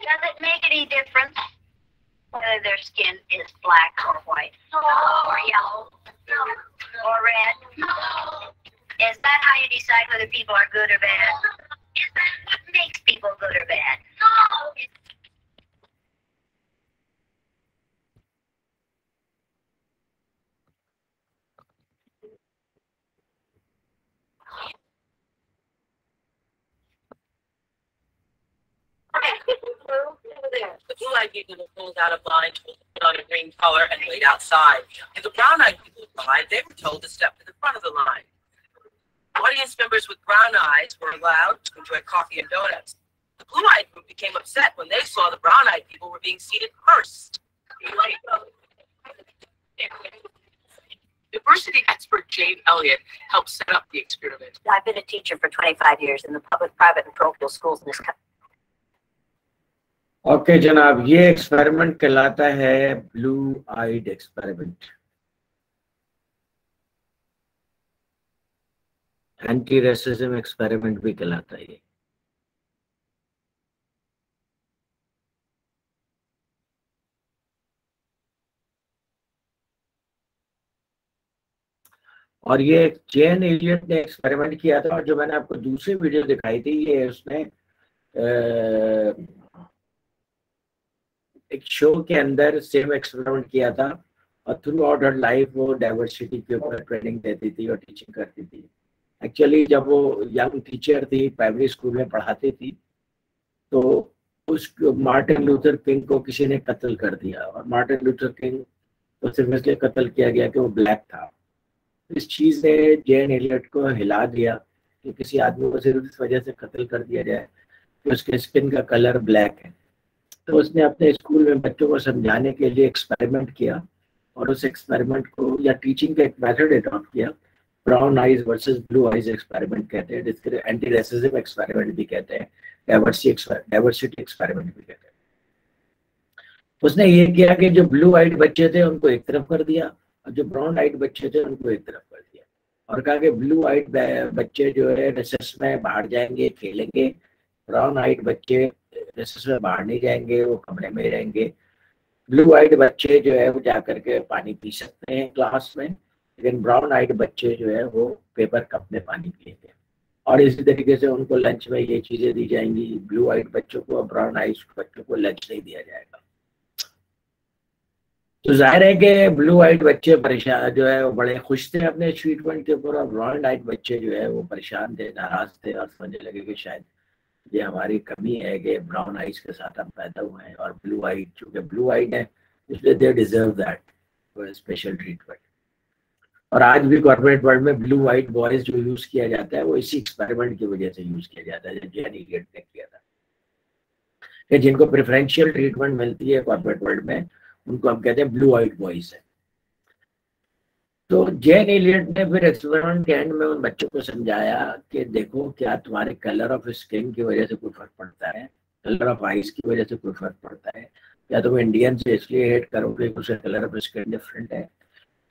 does it make any difference whether their skin is black or white? No. Or yellow? No. Or red? No. Is that how you decide whether people are good or bad? Is that what makes people good or bad? No. The blue-eyed people were pulled out of line, told to put on a green color, and wait outside. And the brown-eyed people lied. They were told to step to the front of the line. Audience members with brown eyes were allowed to enjoy coffee and donuts. The blue-eyed group became upset when they saw the brown-eyed people were being seated first. Diversity expert Jane Elliott helped set up the experiment. I've been a teacher for 25 years in the public, private, and parochial schools in this country. Okay जनाब, ये experiment कहलाता है blue eyed experiment, anti racism experiment भी कहलाता है ये। और ये जेन एलियट ने एक्सपेरिमेंट किया था, और जो मैंने आपको दूसरी वीडियो दिखाई थी, ये उसने एक शो के अंदर सेम एक्सपेरिमेंट किया था और थ्रू आउट हर लाइफ वो डाइवर्सिटी के ऊपर ट्रेनिंग देती थी और टीचिंग करती थी। एक्चुअली जब वो यंग टीचर थी, प्राइमरी स्कूल में पढ़ाती थी, तो उस मार्टिन लूथर किंग को किसी ने कत्ल कर दिया और मार्टिन लूथर किंग को सिर्फ इसलिए कत्ल किया गया कि वो ब्लैक था। इस चीज़ ने जेन एलियट को हिला दिया कि किसी आदमी को सिर्फ इस वजह से कत्ल कर दिया जाए कि उसके स्किन का कलर ब्लैक है। तो उसने अपने स्कूल में बच्चों को समझाने के लिए एक्सपेरिमेंट किया और उस एक्सपेरिमेंट को या टीचिंग का एक मेथड अडॉप्ट किया, brown eyes versus blue eyes experiment कहते हैं, जिसके एंटी रेसिज्म एक्सपेरिमेंट भी कहते हैं, डाइवर्सिटी एक्सपेरिमेंट भी कहते हैं। उसने ये किया कि जो ब्लू आइड बच्चे थे उनको एक तरफ कर दिया और जो ब्राउन आइड बच्चे थे उनको एक तरफ कर दिया और कहा कि ब्लू आइड बच्चे जो है रिसेस में बाहर जाएंगे, खेलेंगे, ब्राउन आइड बच्चे रिसेस में बाहर नहीं जाएंगे, वो कमरे में रहेंगे। ब्लू आइड बच्चे जो है वो जा करके पानी पी सकते हैं क्लास में, लेकिन ब्राउन आइड बच्चे जो है वो पेपर कप में पानी पिएंगे। और इसी तरीके से उनको लंच में ये चीजें दी जाएंगी, ब्लू आइड बच्चों को और ब्राउन आइड बच्चों को लंच नहीं दिया जाएगा। तो जाहिर है कि ब्लू आइड बच्चे परेशान जो है वो बड़े खुश थे अपने ट्रीटमेंट के ऊपर और ब्राउन आइड बच्चे जो है वो परेशान थे, नाराज थे और समझने लगे कि शायद ये हमारी कमी है कि ब्राउन आइज के साथ हम पैदा हुए हैं और ब्लू आइड चूंकि ब्लू आइड है इसलिए they deserve that special treatment. और आज भी कॉर्पोरेट वर्ल्ड में ब्लू आइड बॉयज जो यूज किया जाता है वो इसी एक्सपेरिमेंट की वजह से यूज किया जाता है जो जेन एलियट ने किया था कि जिनको प्रेफरेंशियल ट्रीटमेंट मिलती है कॉर्पोरेट वर्ल्ड में उनको हम कहते हैं ब्लू आइड बॉयज है। तो जेन एलियट ने फिर एक्सपेरिमेंट के एंड में उन बच्चों को समझाया कि देखो क्या तुम्हारे कलर ऑफ स्किन की वजह से कोई फर्क पड़ता है, कलर ऑफ आइज की वजह से कोई फर्क पड़ता है, या तुम इंडियन से इसलिए हेट करोगे कि उसका कलर ऑफ स्किन डिफरेंट है,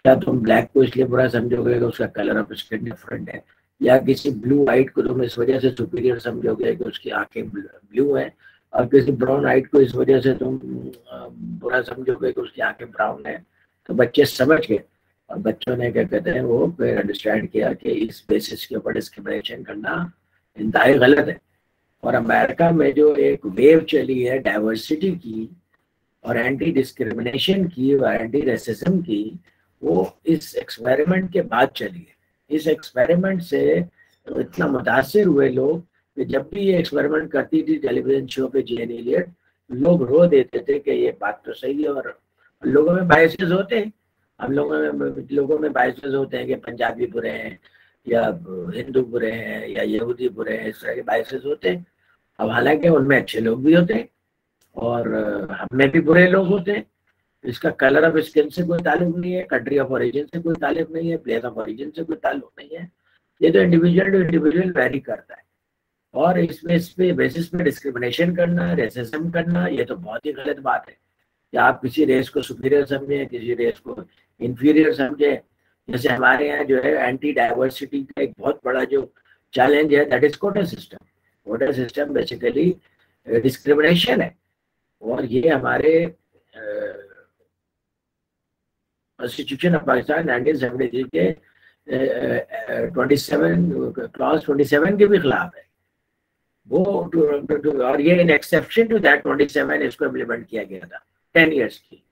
क्या तुम ब्लैक को इसलिए बुरा समझोगे कि उसका कलर ऑफ स्किन डिफरेंट है, या किसी ब्लू आइड को तुम इस वजह से सुपीरियर समझोगे कि उसकी आंखें ब्लू है और किसी ब्राउन आइड को इस वजह से तुम बुरा समझोगे कि उसकी आंखें ब्राउन है। तो बच्चे समझ गए और बच्चों ने क्या कहते हैं वो फिर अंडरस्टैंड किया कि इस बेसिस के ऊपर डिस्क्रिमिनेशन करना इंतहाई गलत है। और अमेरिका में जो एक वेव चली है डाइवर्सिटी की और एंटी डिस्क्रिमिनेशन की और एंटी रेसिज्म की, वो इस एक्सपेरिमेंट के बाद चली है। इस एक्सपेरिमेंट से इतना मुतासिर हुए लोग कि जब भी ये एक्सपेरिमेंट करती थी टेलीविजन शो पे जेन एलियट, लोग रो देते थे कि ये बात तो सही है। और लोगों में बायसेस होते हैं, हम लोगों में बायसेस होते हैं कि पंजाबी बुरे हैं या हिंदू बुरे हैं या यहूदी बुरे हैं, इस तरह के बायसेस होते हैं। अब हालांकि उनमें अच्छे लोग भी होते हैं और हमें भी बुरे लोग होते हैं। इसका कलर ऑफ स्किन से कोई ताल्लुक नहीं है, कंट्री ऑफ ओरिजिन से कोई ताल्लुक नहीं है, प्लेस ऑफ ओरिजिन से कोई ताल्लुक नहीं है। ये तो इंडिविजुअल टू इंडिविजुअल वेरी करता है। और इसमें इस पे बेसिस पे डिस्क्रिमिनेशन करना, रेसिज्म करना, ये तो बहुत ही गलत बात है कि आप किसी रेस को सुपीरियर समझे, किसी रेस को इंफीरियर समझे। जैसे हमारे यहाँ जो है एंटी डाइवर्सिटी का एक बहुत बड़ा जो चैलेंज है that is quota system. Quota system basically discrimination है और ये हमारे कॉन्स्टिट्यूशन ऑफ पाकिस्तान 1973 के 27 के भी खिलाफ है वो। और ये इन एक्सेप्शन टू दैट 27 इसको इम्प्लीमेंट किया गया था 10 इयर्स की,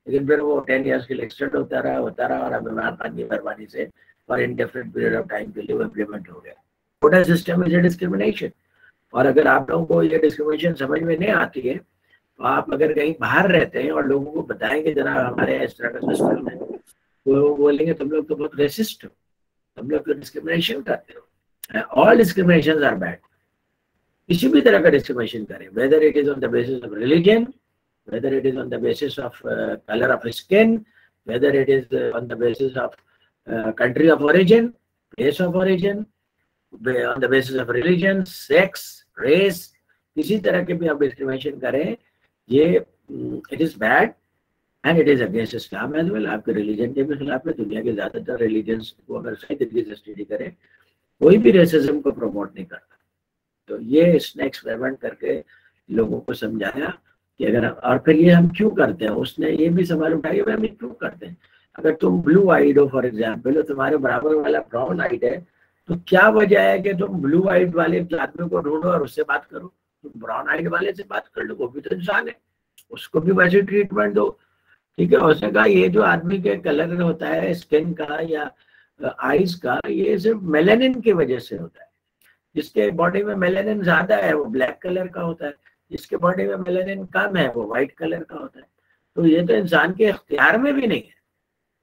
लेकिन फिर वो 10 इयर्स के लिए एक्सटेंड होता रहा और अब इमरान खान की मेहरबानी से और in different period of time के लिए वो इम्प्लीमेंट हो गया। Quota system is a discrimination. और अगर आप लोगों को ये डिस्क्रिमिनेशन समझ में नहीं आती है तो आप अगर कहीं बाहर रहते हैं और लोगों को बताएंगे जरा हमारे इस तरह का सिस्टम है, वो बोलेंगे तुम लोग तो बहुत रेसिस्ट हो, तुम लोग तो डिस्क्रिमिनेशन करते हो। All discrimination are bad. किसी भी तरह का डिस्क्रिमिनेशन करें, whether it is on the basis of religion, whether it is on the basis of color of skin, whether it is on the basis of country of origin, place of origin, on the basis of religion, sex, race, किसी तरह के भी आप discrimination करें, ये it is bad and it is against Islam as well। आपके religion के भी खिलाफ है। दुनिया के ज्यादातर रिलीजन्स को अगर सही तरीके से स्टडी करें, कोई भी रेसिज्म को प्रमोट नहीं करता। तो ये इसने एक्सपेरिमेंट करके लोगों को समझाया कि अगर, और फिर ये हम क्यों करते हैं, उसने ये भी सवाल उठाया हम ये क्यों करते हैं। अगर तुम ब्लू आइड हो फॉर एग्जाम्पल, तुम्हारे बराबर वाला ब्राउन आइड है, तो क्या वजह है कि तुम ब्लू आइड वाले आदमी को ढूंढो और उससे बात करो, तुम ब्राउन आइड वाले से बात कर लो, वो भी तो इंसान है। उसको भी वैसे ट्रीटमेंट दो, ठीक है। उसने कहा ये जो आदमी के कलर होता है स्किन का या आईज का, ये सिर्फ मेलानिन की वजह से होता है। जिसके बॉडी में मेलानिन ज्यादा है वो ब्लैक कलर का होता है, जिसके बॉडी में मेलानिन कम है वो व्हाइट कलर का होता है। तो ये तो इंसान के इख्तियार में भी नहीं है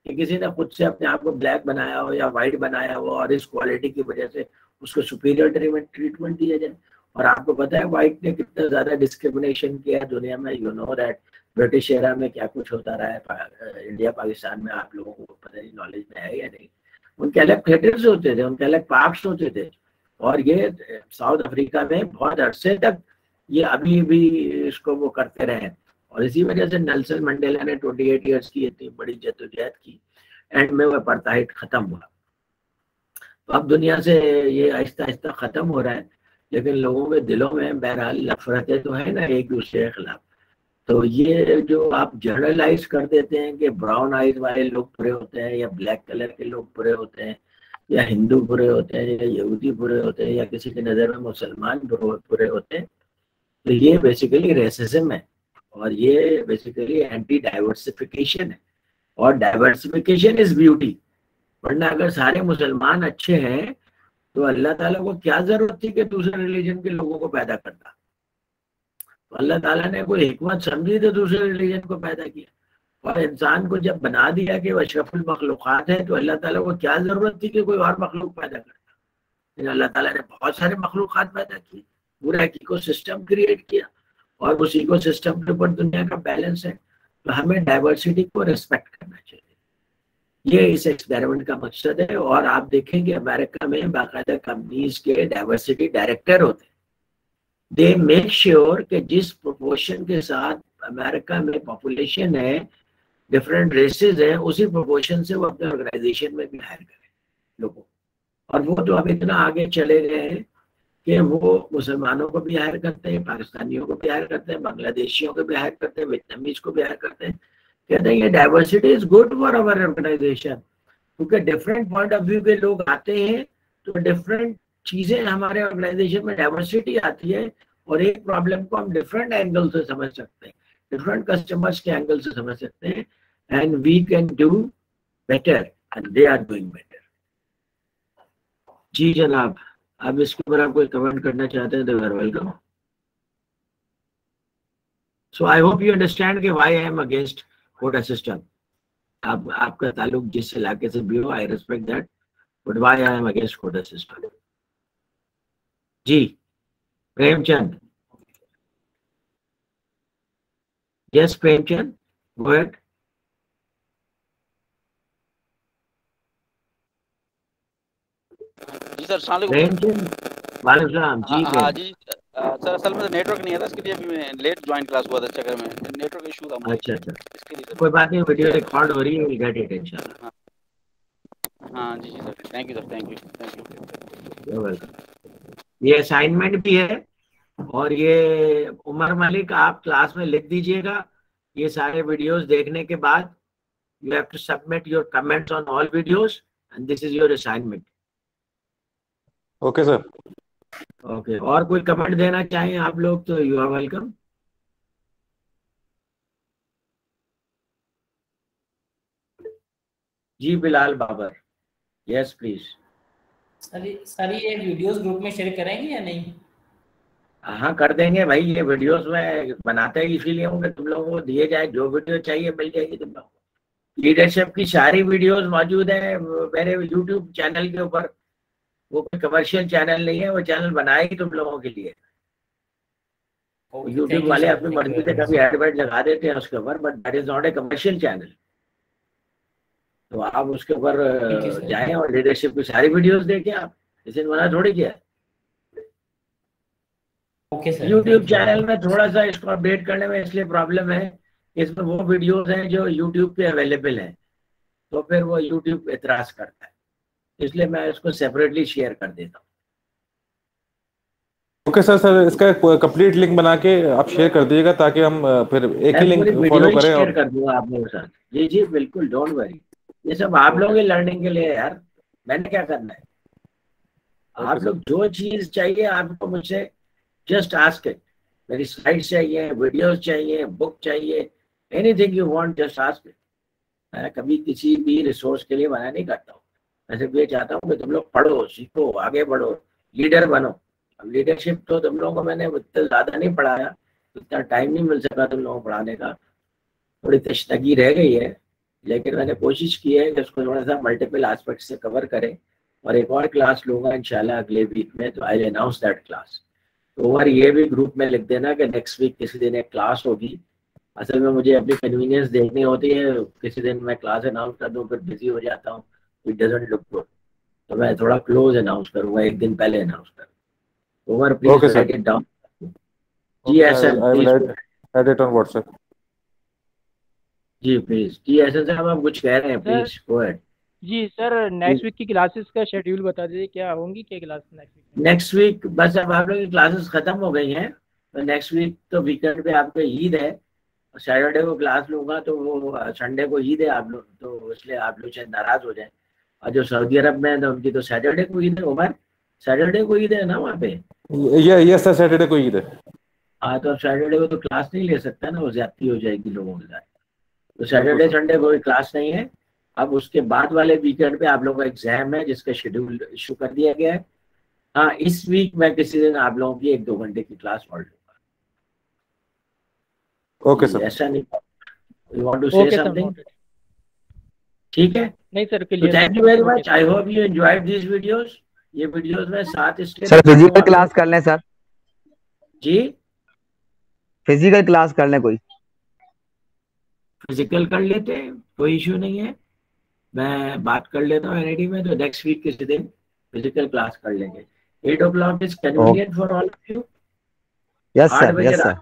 कि किसी ने खुद से अपने आप को ब्लैक बनाया हो या व्हाइट बनाया हो और इस क्वालिटी की वजह से उसको सुपीरियर ट्रीटमेंट दिया जाए। और आपको पता है व्हाइट ने कितना ज्यादा डिस्क्रिमिनेशन किया है दुनिया में, you know that British era में क्या कुछ होता रहा है इंडिया पाकिस्तान में, आप लोगों को पता नहीं, नॉलेज में है या नहीं। उनके अलग थिएटर्स होते थे, उनके अलग पार्क्स होते थे, और ये साउथ अफ्रीका में बहुत अरसे तक ये अभी भी इसको वो करते रहे। और इसी वजह से नेल्सन मंडेला ने 28 ईयर्स की इतनी बड़ी जद्दोजहद की, एंड में वो अपार्थाइड खत्म हुआ। तो अब दुनिया से ये आहिस्ता आहिस्ता खत्म हो रहा है, लेकिन लोगों के दिलों में बहरहाल नफरतें तो है ना एक दूसरे के खिलाफ। तो ये जो आप जनरलाइज कर देते हैं कि ब्राउन आइज वाले लोग बुरे होते हैं या ब्लैक कलर के लोग बुरे होते हैं या हिंदू बुरे होते हैं या यहूदी बुरे होते हैं या किसी की नज़र में मुसलमान बुरे होते हैं, तो ये बेसिकली रेसिज्म है और ये बेसिकली एंटी डाइवर्सिफिकेशन है। और डाइवर्सिफिकेशन इज ब्यूटी, वरना अगर सारे मुसलमान अच्छे हैं तो अल्लाह ताला को क्या जरूरत थी कि दूसरे रिलीजन के लोगों को पैदा करता। तो अल्लाह ताला ने कोई हिकमत समझी तो दूसरे रिलीजन को पैदा किया, और इंसान को जब बना दिया कि वह अशरफुल मखलूक़ात है तो अल्लाह ताला को क्या जरूरत थी कि कोई और मखलूक पैदा करता। लेकिन अल्लाह ताला ने बहुत सारे मखलूक़ात पैदा किए, पूरा एक इकोसिस्टम क्रिएट किया, और उस इकोसिस्टम के ऊपर दुनिया का बैलेंस है। तो हमें डाइवर्सिटी को रिस्पेक्ट करना चाहिए, ये इस एक्सपेरिमेंट का मकसद है। और आप देखेंगे अमेरिका में बाकायदा कंपनीज के डाइवर्सिटी डायरेक्टर होते हैं। दे मेक श्योर कि जिस प्रोपोर्शन के साथ अमेरिका में पॉपुलेशन है, डिफरेंट रेसेस हैं, उसी प्रोपोर्शन से वो अपने ऑर्गेनाइजेशन में भी हायर करें लोगों। और वो तो अब इतना आगे चले गए हैं कि वो मुसलमानों को भी हायर करते हैं, पाकिस्तानियों को भी हायर करते हैं, बांग्लादेशियों को भी हायर करते हैं, वियतनामीज को भी हायर करते हैं। कहते हैं ये diversity is good for our organisation, क्योंकि डिफरेंट पॉइंट ऑफ व्यू के लोग आते हैं तो डिफरेंट चीजें हमारे ऑर्गेनाइजेशन में डाइवर्सिटी आती है, और एक प्रॉब्लम को हम डिफरेंट एंगल से समझ सकते हैं, डिफरेंट कस्टमर्स के एंगल से समझ सकते हैं, and we can do better and they are doing better. जी जनाब, अब इसके ऊपर आप कोई कमेंट करना चाहते हैं तो very welcome. So I hope you understand कि why I am against quota system. आपका ताल्लुक जिस इलाके से भी हो, I respect that, but why I am against quota system. जी Premchand, yes Premchand, go ahead. जी सर, अस्सलाम वालेकुम। प्रेमचंद वालेकुम सलाम। जी हाँ जी सर, असल में नेटवर्क नहीं था, इसके लिए अभी मैं लेट ज्वाइन क्लास हुआ था, चक्कर में नेटवर्क इशू था मुझे। अच्छा अच्छा, इसके लिए कोई बात नहीं, वीडियो रिकॉर्ड हो रही है, विल गेट इट इंशाल्लाह। हाँ जी sir, thank you sir, thank you. You welcome. ये असाइनमेंट भी है, और ये उमर मलिक आप क्लास में लिख दीजिएगा। ये सारे वीडियोस देखने के बाद you have to submit your comments on all videos and this is your assignment. Okay sir. Okay, और कोई कमेंट देना चाहें आप लोग तो यू आर वेलकम। जी Bilal Babar, yes please. Sir ये वीडियोस ग्रुप में शेयर करेंगे या नहीं? हाँ कर देंगे भाई, ये वीडियोस में बनाते हैं इसीलिए हूँ कि तुम लोगों को दिए जाए, जो वीडियो चाहिए मिल जाएगी तुम लोगों को। लीडरशिप की सारी वीडियोस मौजूद है मेरे यूट्यूब चैनल के ऊपर। वो कोई कमर्शियल चैनल नहीं है, वो चैनल बनाया ही तुम लोगों के लिए। यूट्यूब वाले अपनी मर्जी से कभी एडवर्ट लगा देते हैं उसके ऊपर, but that is not a commercial channel. तो आप उसके ऊपर जाएं और लीडरशिप की सारी वीडियोस देखें, आप इसे मना थोड़ी किया। यूट्यूब चैनल में थोड़ा सा इसको अपडेट करने में इसलिए प्रॉब्लम है, इसमें वो वीडियोस हैं जो यूट्यूब पे अवेलेबल हैं, तो फिर वो यूट्यूब एतराज करता है, इसलिए मैं इसको सेपरेटली शेयर कर देता हूँ। ओके सर, इसका कंप्लीट लिंक बना के आप शेयर कर दीजिएगा ताकि हम फिर एक ही लिंक फॉलो करें। शेयर कर दूंगा आप लोगों के साथ। जी जी बिल्कुल, डोंट वरी, ये सब आप लोगों की लर्निंग के लिए यार, मैंने क्या करना है। आप लोग जो चीज चाहिए आपको मुझसे जस्ट आस्क इट, मेरी स्लाइड्स चाहिए, वीडियोस चाहिए, बुक चाहिए, anything you want just ask. मैं कभी किसी भी रिसोर्स के लिए मना नहीं करता हूँ। मैं सिर्फ ये चाहता हूँ कि तुम लोग पढ़ो, सीखो, आगे बढ़ो, लीडर बनो। अब लीडरशिप तो तुम लोगों को मैंने उतना ज़्यादा नहीं पढ़ाया, उतना टाइम नहीं मिल सका तुम लोगों को पढ़ाने का, थोड़ी तशनगी रह गई है, लेकिन मैंने कोशिश की है कि उसको थोड़ा सा मल्टीपल एस्पेक्ट से कवर करें। और एक और क्लास लूँगा इंशाल्लाह अगले वीक में, तो I will announce that class. तो ओवर ये भी ग्रुप में लिख देना कि नेक्स्ट वीक किसी दिन एक क्लास होगी। असल में मुझे अपनी कन्वीनियंस देखनी होती है, किसी दिन मैं क्लास अनाउंस कर दूँ फिर बिजी हो जाता हूँ, इट डजंट लुक गुड। तो मैं थोड़ा क्लोज अनाउंस करूँगा, एक दिन पहले अनाउंस करूँगा। Over please write it down. जी SN add it on WhatsApp. जी प्लीज। जी एसएन साहब आप कुछ कह रहे हैं, प्लीज गो अहेड। जी सर, नेक्स्ट वीक की क्लासेस का शेड्यूल बता दीजिए, क्या होंगी क्या class next week? Next week बस अब आप लोगों की क्लासेस खत्म हो गई हैं, तो नेक्स्ट वीक तो वीकेंड पे आपको ईद है, सैटरडे को क्लास लूंगा तो वो संडे को ईद है आप लोग, तो इसलिए आप लोग शायद नाराज हो जाए। और जो सऊदी अरब में है तो उनकी तो सैटरडे को ईद है। उमर सैटरडे को ईद है ना वहाँ पे? यस सर, सैटरडे को ईद है। हाँ, तो अब सैटरडे को तो क्लास नहीं ले सकता ना, वो ज्यादती हो जाएगी लोगों के साथ। तो सैटरडे संडे कोई क्लास नहीं है। अब उसके बाद वाले वीकेंड पे आप लोगों का एग्जाम है जिसका शेड्यूल इशू कर दिया गया है। हाँ, इस वीक मैं किसी दिन आप लोगों की 1-2 घंटे की क्लास पढ़ लूंगा। Okay sir. ऐसा नहीं, you want to say something? ठीक है, नहीं सर, तो thank you very much. I hope you enjoyed this videos. ये वीडियोस में 7 स्टेप सर फिजिकल क्लास कर लें सर। जी फिजिकल क्लास कर लें, कोई फिजिकल कर लेते हैं, कोई इशू नहीं है। मैं बात कर लेता हूँ एनआईटी में, तो नेक्स्ट वीक किसी दिन फिजिकल क्लास कर लेंगे। 8 o'clock is convenient for all of you? Yes sir, yes sir,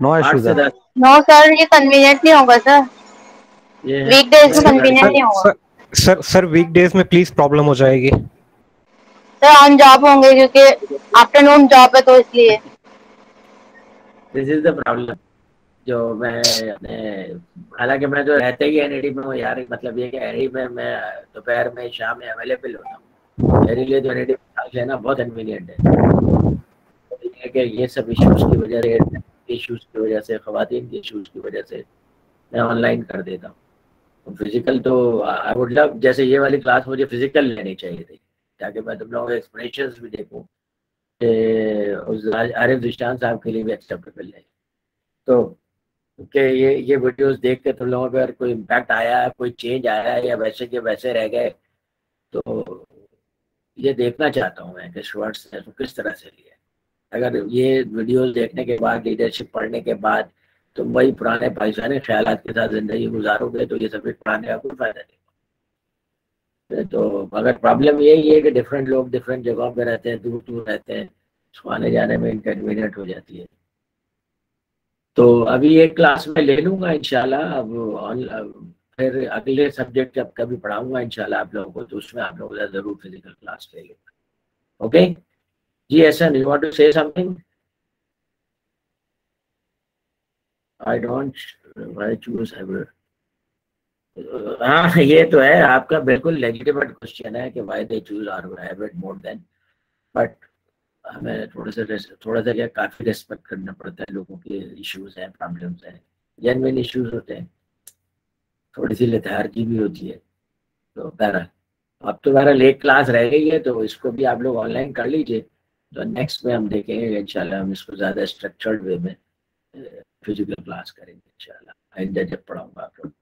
no issue sir. No sir, ये कन्वीनियंट नहीं होगा सर, वीकडेज में कन्वीनियंट नहीं होगा सर वीकडेज में प्लीज प्रॉब्लम हो जाएगी सर। ऑन जॉब होंगे क्योंकि आफ्टरनून जॉब है, तो इसलिए दिस इज द प्रॉब्लम जो मैं हालांकि मैं तो रहते ही एनआईटी में हूँ यार, मतलब ये कि एनआईटी में मैं दोपहर में शाम में अवेलेबल होता हूँ, मेरे लिए तो एनआईटी में क्लास लेना बहुत कन्वीनियंट है। कि ये सब इश्यूज की वजह से, इश्यूज की वजह से, ख़वातीन के इश्यूज की वजह से मैं ऑनलाइन कर देता हूँ। फिजिकल तो आई वुड लव, जैसे ये वाली क्लास मुझे फिजिकल लेनी चाहिए थी ताकि मैं तुम लोगों के एक्सप्रेशंस भी देखूँ, उस आरिफ जिशान साहब के लिए भी एक्सेप्टेबल है। तो कि ये वीडियोस देख के तुम लोगों पर कोई इम्पैक्ट आया, कोई चेंज आया या वैसे के वैसे रह गए, तो ये देखना चाहता हूँ मैं कि स्टूडेंट्स ने तो किस तरह से लिया। अगर ये वीडियोस देखने के बाद, लीडरशिप पढ़ने के बाद तुम वही पुराने पाकिस्तानी ख्यालात के साथ जिंदगी गुजारोगे तो ये सब्जेक्ट पढ़ाने का कोई फायदा नहीं। तो अगर प्रॉब्लम यही है कि डिफरेंट लोग डिफरेंट जगहों पे रहते हैं, दूर दूर रहते हैं, उसको आने जाने में इनकन्वीनियंट हो जाती है। तो अभी एक क्लास में ले लूँगा इंशाल्लाह। अब फिर अगले सब्जेक्ट जब कभी पढ़ाऊँगा इंशाल्लाह आप लोगों को, तो उसमें आप लोगों से ज़रूर फिजिकल क्लास ले लूँगा। ओके जी, Ehsan, you want to say something? I don't why choose habit. हाँ, ये तो है, आपका बिल्कुल लेजिटिमेट क्वेश्चन है कि why they choose our habit more than, but हमें थोड़ा सा क्या काफ़ी रेस्पेक्ट करना पड़ता है। लोगों के इश्यूज हैं, प्रॉब्लम्स हैं, जेन्युइन इश्यूज होते हैं, थोड़ी सी लेथार्जी भी होती है। तो बहरहाल अब तो बहरहाल एक क्लास रह गई है, तो इसको भी आप लोग ऑनलाइन कर लीजिए। तो नेक्स्ट में हम देखेंगे इंशाल्लाह, हम इसको ज़्यादा स्ट्रक्चर्ड वे में फिजिकल क्लास करेंगे इंशाल्लाह, आइंदा जब पढ़ाऊँगा आप लोग।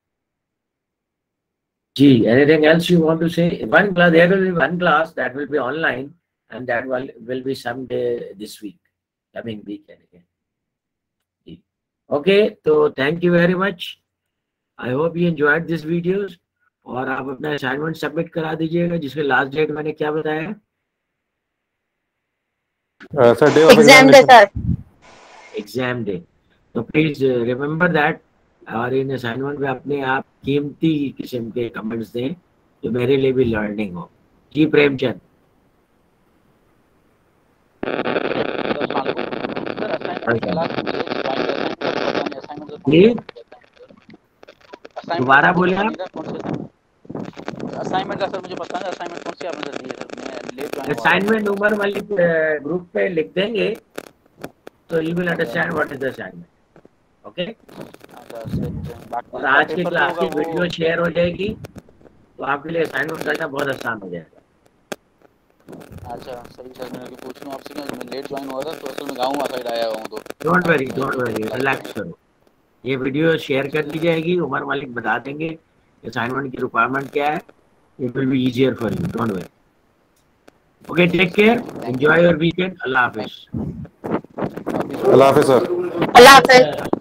जी, anything else you want to say? One class, there will be one class that will be online and that will be someday this week, coming weekend again. Okay, so thank you very much. I hope you enjoyed this videos. और आप अपना assignment submit करा दीजिएगा, जिसके last date मैंने क्या बताया? Sir day of exam day sir, exam day. तो प्लीज रिमेम्बर दैट, और इन असाइनमेंट में अपने आप कीमती किस्म के कमेंट्स दें जो मेरे लिए भी लर्निंग हो। जी प्रेमचंद। दोबारा बोले आप? असाइनमेंट का सर मुझे पता नहीं, असाइनमेंट कौन सी आपने दी है सर? मैं लेट ज्वाइन। असाइनमेंट उमर वाली ग्रुप पे लिख देंगे, so you will understand what is the assignment. Okay? और आज की क्लास की वीडियो शेयर हो जाएगी तो आपके लिए असाइनमेंट करना बहुत आसान हो जाएगा। अच्छा सही सर, मैं पूछ लूँ आपसे, मैं लेट ज्वाइन हुआ था तो असल में गाँव साइड आया हूँ तो। डोंट वरी रिलैक्स करो, ये वीडियो शेयर कर दी जाएगी, उमर मालिक बता देंगे असाइनमेंट की रिक्वायरमेंट क्या है, it will be easier for you, don't worry. Okay, take care, enjoy your weekend, अल्लाह हाफिज। अल्लाह हाफिज सर। अल्लाह हाफिज।